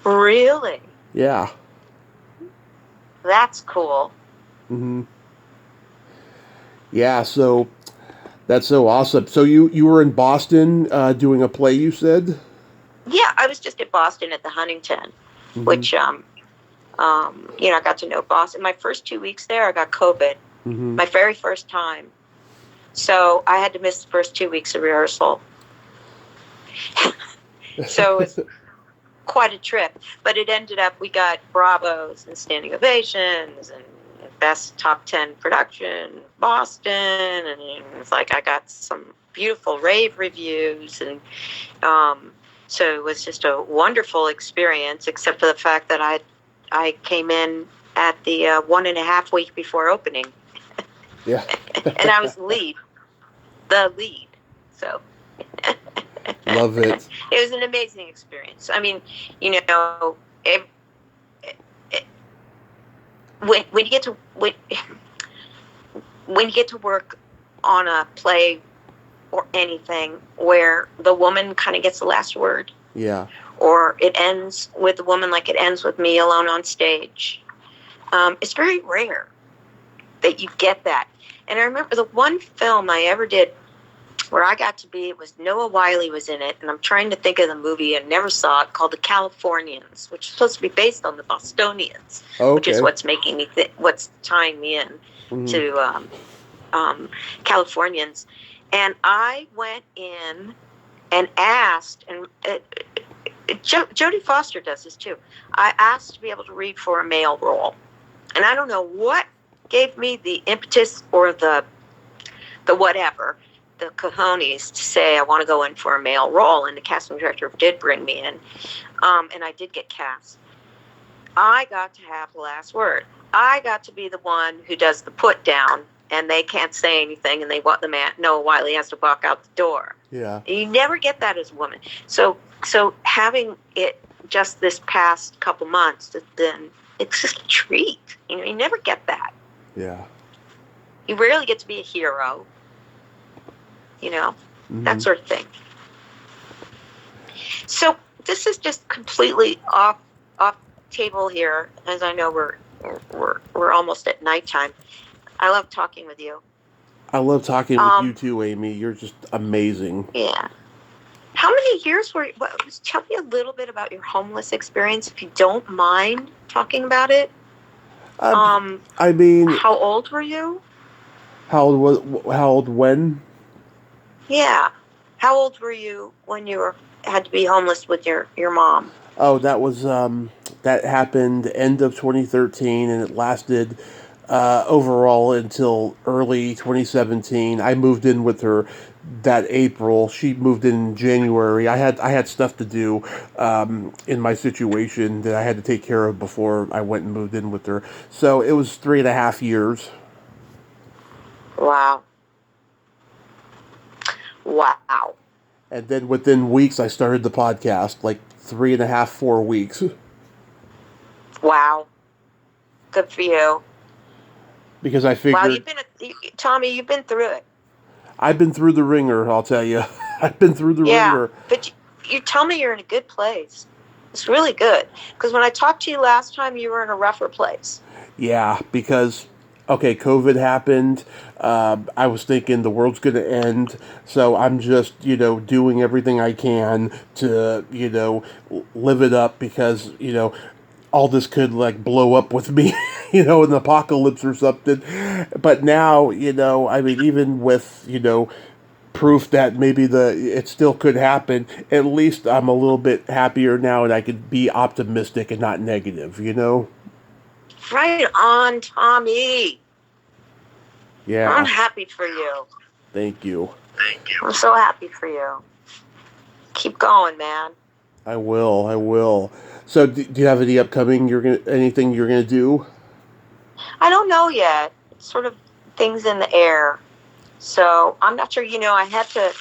Really? Yeah. That's cool. Mm-hmm. Yeah, so That's so awesome. So you were in Boston doing a play, you said? Yeah, I was just at Boston at the Huntington, Mm-hmm. which I got to know Boston. My first 2 weeks there, I got COVID. Mm-hmm. My very first time. So I had to miss the first 2 weeks of rehearsal. So it was quite a trip. But it ended up, we got Bravos and standing ovations and best top 10 production, Boston. And it's like I got some beautiful rave reviews. And so it was just a wonderful experience, except for the fact that I came in at the 1.5 week before opening. Yeah. And I was the lead. So Love it. it was an amazing experience. I mean, when you get to when you get to work on a play or anything where the woman kind of gets the last word, Yeah. or it ends with the woman like it ends with me alone on stage, it's very rare that you get that. And I remember the one film I ever did where I got to be, it was Noah Wiley was in it, and I'm trying to think of the movie and never saw it, called The Californians, which is supposed to be based on the Bostonians, which is what's making me what's tying me in to Californians. And I went in and asked, and Jodie Foster does this too. I asked to be able to read for a male role, and I don't know what gave me the impetus or the whatever, the cojones to say I want to go in for a male role, and the casting director did bring me in, and I did get cast. I got to have the last word. I got to be the one who does the put down, and they can't say anything, and they want the man. Noah Wiley has to walk out the door. Yeah. And you never get that as a woman. So having it just this past couple months, then it's just a treat. You never get that. Yeah. You rarely get to be a hero. That sort of thing. So this is just completely off table here, as I know we're almost at nighttime. I love talking with you. I love talking with you too, Amy. You're just amazing. Yeah. How many years were you? Tell me a little bit about your homeless experience, if you don't mind talking about it. I mean, how old were you? How old when? Yeah. How old were you when you had to be homeless with your mom? Oh, that happened end of 2013, and it lasted overall until early 2017. I moved in with her that April. She moved in January. I had stuff to do in my situation that I had to take care of before I went and moved in with her. So it was 3.5 years. Wow. And then within weeks, I started the podcast, like 3.5, 4 weeks. Wow. Good for you. Because I figured... Wow, Tommy, you've been through it. I've been through the ringer, I'll tell you. I've been through the ringer. But you tell me you're in a good place. It's really good. Because when I talked to you last time, you were in a rougher place. Yeah, because... Okay, COVID happened. I was thinking the world's going to end. So I'm just, doing everything I can to, live it up because, all this could like blow up with me, an apocalypse or something. But now, I mean, even with, proof that maybe it still could happen, at least I'm a little bit happier now and I could be optimistic and not negative, Right on, Tommy. Yeah. I'm happy for you. Thank you. I'm so happy for you. Keep going, man. I will. So, do you have any upcoming? Anything you're gonna do? I don't know yet. It's sort of things in the air. So I'm not sure. I had to.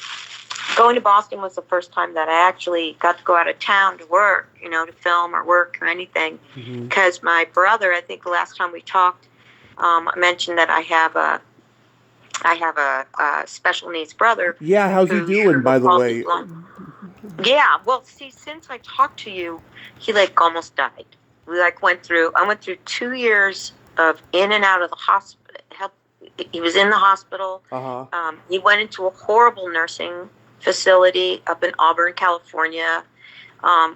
Going to Boston was the first time that I actually got to go out of town to work, to film or work or anything. Because my brother, I think the last time we talked, I mentioned that I have a special needs brother. Yeah, how's he doing, by the way? Yeah, well, see, since I talked to you, he almost died. I went through 2 years of in and out of the hospital, he was in the hospital. Uh-huh. He went into a horrible nursing facility up in Auburn, California,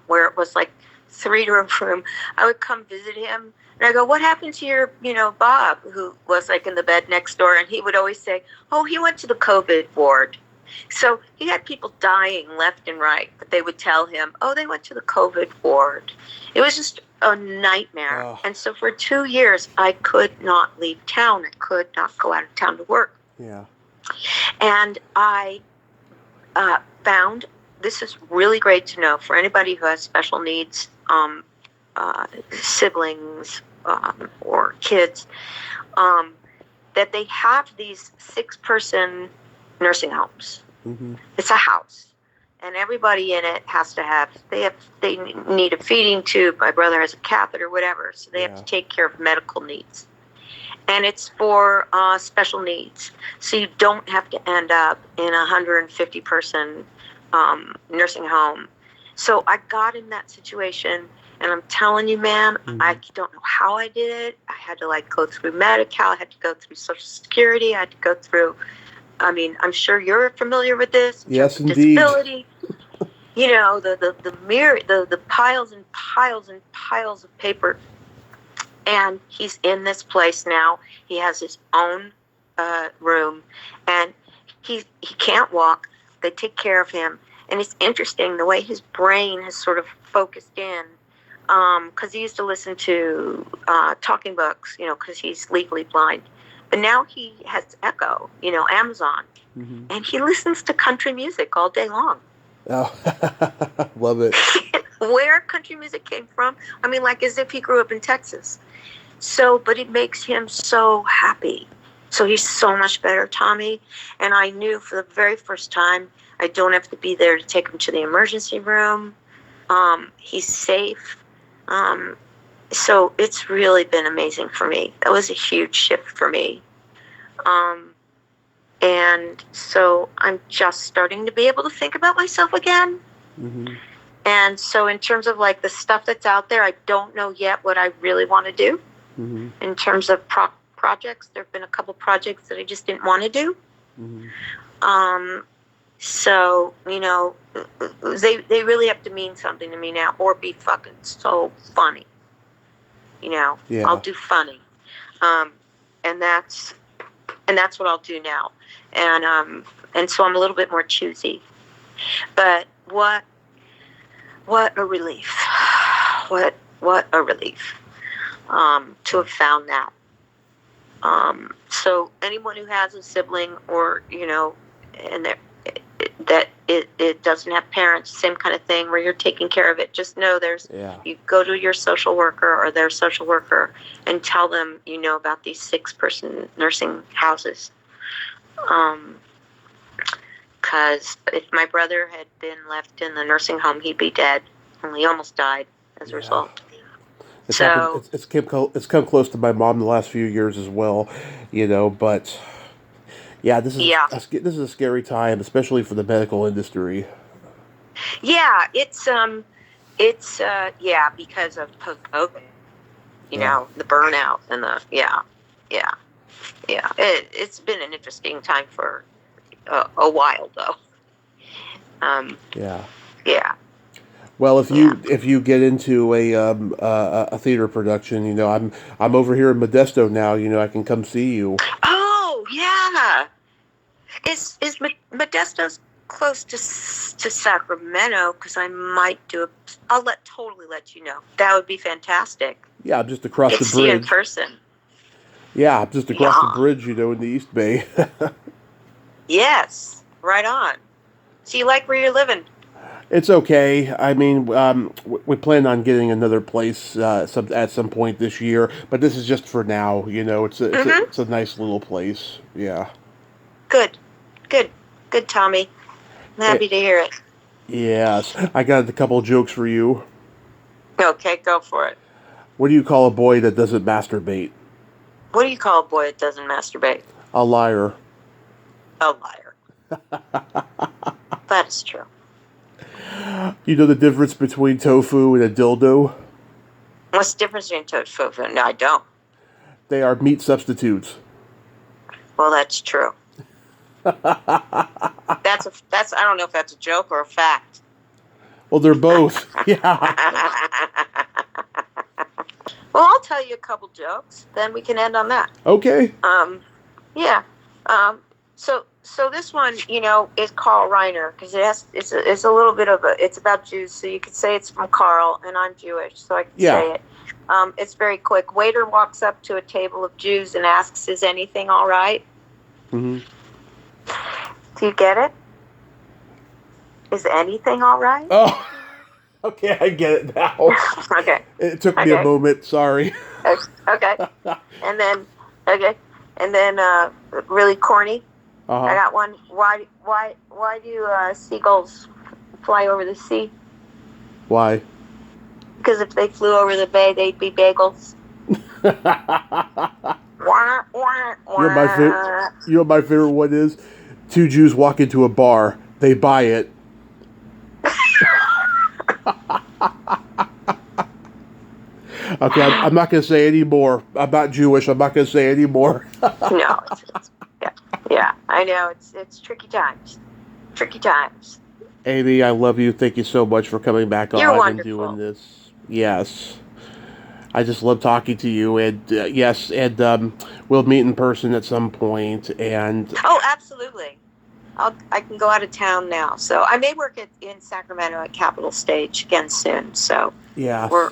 where it was like 3-room. I would come visit him, and I go, "What happened to your, Bob, who was like in the bed next door?" And he would always say, "Oh, he went to the COVID ward." So he had people dying left and right, but they would tell him, "Oh, they went to the COVID ward." It was just a nightmare. Oh. And so for 2 years, I could not leave town. I could not go out of town to work. Yeah. And I found, this is really great to know for anybody who has special needs, siblings or kids, that they have these 6-person nursing homes. Mm-hmm. It's a house, and everybody in it has to have. They need a feeding tube. My brother has a catheter, whatever. So they have to take care of medical needs, and it's for special needs. So you don't have to end up in a 150-person nursing home. So I got in that situation, and I'm telling you, man, I don't know how I did it. I had to go through Medi-Cal. I had to go through Social Security. I had to go through. I mean, I'm sure you're familiar with this. Yes, indeed. Disability. The piles and piles and piles of paper. And he's in this place now. He has his own room, and he can't walk. They take care of him, and it's interesting the way his brain has sort of focused in, because he used to listen to talking books, because he's legally blind. But now he has Echo, Amazon, and he listens to country music all day long. Oh, love it. Where country music came from, I mean, as if he grew up in Texas. So, but it makes him so happy. So he's so much better, Tommy. And I knew for the very first time, I don't have to be there to take him to the emergency room. He's safe. So it's really been amazing for me. That was a huge shift for me. And so I'm just starting to be able to think about myself again. Mm-hmm. And so in terms of the stuff that's out there, I don't know yet what I really want to do. Mm-hmm. In terms of projects, there have been a couple projects that I just didn't want to do. Mm-hmm. So, they really have to mean something to me now, or be fucking so funny. Yeah. I'll do funny. And that's what I'll do now. And so I'm a little bit more choosy. But what a relief. What a relief. To have found that. So anyone who has a sibling or, and it doesn't have parents, same kind of thing where you're taking care of it, just know you go to your social worker or their social worker and tell them about these 6-person nursing houses. Because if my brother had been left in the nursing home, he'd be dead. And he almost died as a result. It's come close to my mom the last few years as well, but this is a scary time, especially for the medical industry. Yeah, it's because of post-COVID, the burnout and it's been an interesting time for a while though. Well, if you get into a theater production, I'm over here in Modesto now. I can come see you. Oh yeah, is Modesto's close to Sacramento? Because I might do it. I'll totally let you know. That would be fantastic. Yeah, just across the bridge. See you in person. Yeah, just across the bridge, in the East Bay. Yes, right on. So you like where you're living? It's okay. I mean, we plan on getting another place at some point this year, but this is just for now. It's a nice little place. Yeah. Good, Tommy. I'm happy to hear it. Yes, I got a couple jokes for you. Okay, go for it. What do you call a boy that doesn't masturbate? What do you call a boy that doesn't masturbate? A liar. A liar. That is true. You know the difference between tofu and a dildo? What's the difference between tofu? No, I don't. They are meat substitutes. Well, that's true. That's I don't know if that's a joke or a fact. Well, they're both. Yeah. Well, I'll tell you a couple jokes. Then we can end on that. Okay. Yeah. So this one, is Carl Reiner because it's a little bit of it's about Jews, so you could say it's from Carl, and I'm Jewish, so I can say it. It's very quick. Waiter walks up to a table of Jews and asks, "Is anything all right?" Mm-hmm. Do you get it? Is anything all right? Oh, okay, I get it now. Okay. It took me a moment. Sorry. Okay. And then really corny. Uh-huh. I got one. Why do seagulls fly over the sea? Why? Because if they flew over the bay, they'd be bagels. You know my favorite one is? Two Jews walk into a bar. They buy it. Okay, I'm not going to say any more. I'm not Jewish. I'm not going to say any more. No. Yeah, I know. It's tricky times. Tricky times. Amy, I love you. Thank you so much for coming back on and doing this. Yes. I just love talking to you, and we'll meet in person at some point. And oh, absolutely. I can go out of town now, so I may work in Sacramento at Capitol Stage again soon. So yeah, we're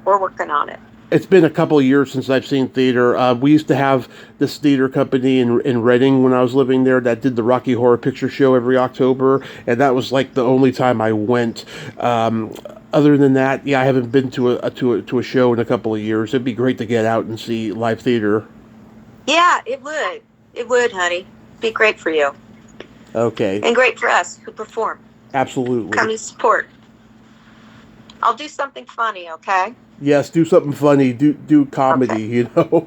working on it. It's been a couple of years since I've seen theater. We used to have this theater company in Reading when I was living there that did the Rocky Horror Picture Show every October, and that was like the only time I went. Other than that, I haven't been to a show in a couple of years. It'd be great to get out and see live theater. Yeah, it would. It would, honey. It'd be great for you. Okay. And great for us who perform. Absolutely. Come and support. I'll do something funny, okay? Yes, do something funny. Do comedy, okay.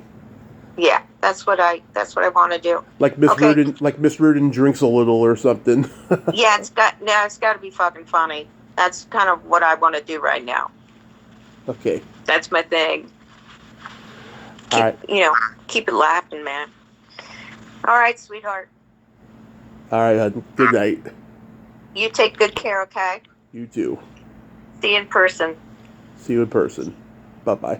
Yeah, that's what I want to do. Like Miss Reardon drinks a little or something. Yeah, it's got to be fucking funny. That's kind of what I want to do right now. Okay. That's my thing. All right. Keep it laughing, man. All right, sweetheart. All right, hon. Good night. You take good care, okay? You too. See you in person. See you in person. Bye-bye.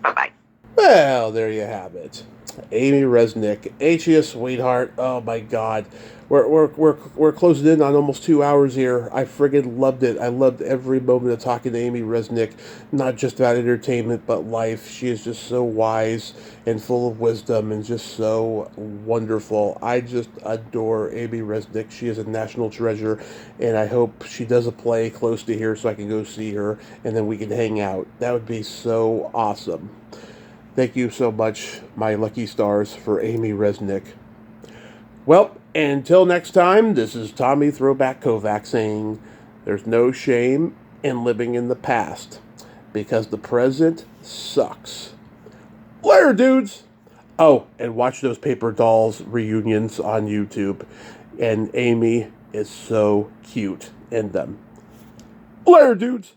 Bye-bye. Well, there you have it. Amy Resnick, ain't she a sweetheart? Oh my God, we're closing in on almost 2 hours here. I friggin' loved it. I loved every moment of talking to Amy Resnick, not just about entertainment but life. She is just so wise and full of wisdom and just so wonderful. I just adore Amy Resnick. She is a national treasure, and I hope she does a play close to here so I can go see her and then we can hang out. That would be so awesome. Thank you so much, my lucky stars, for Amy Resnick. Well, until next time, this is Tommy Throwback Kovac saying, there's no shame in living in the past, because the present sucks. Later, dudes! Oh, and watch those Paper Dolls reunions on YouTube. And Amy is so cute in them. Later, dudes!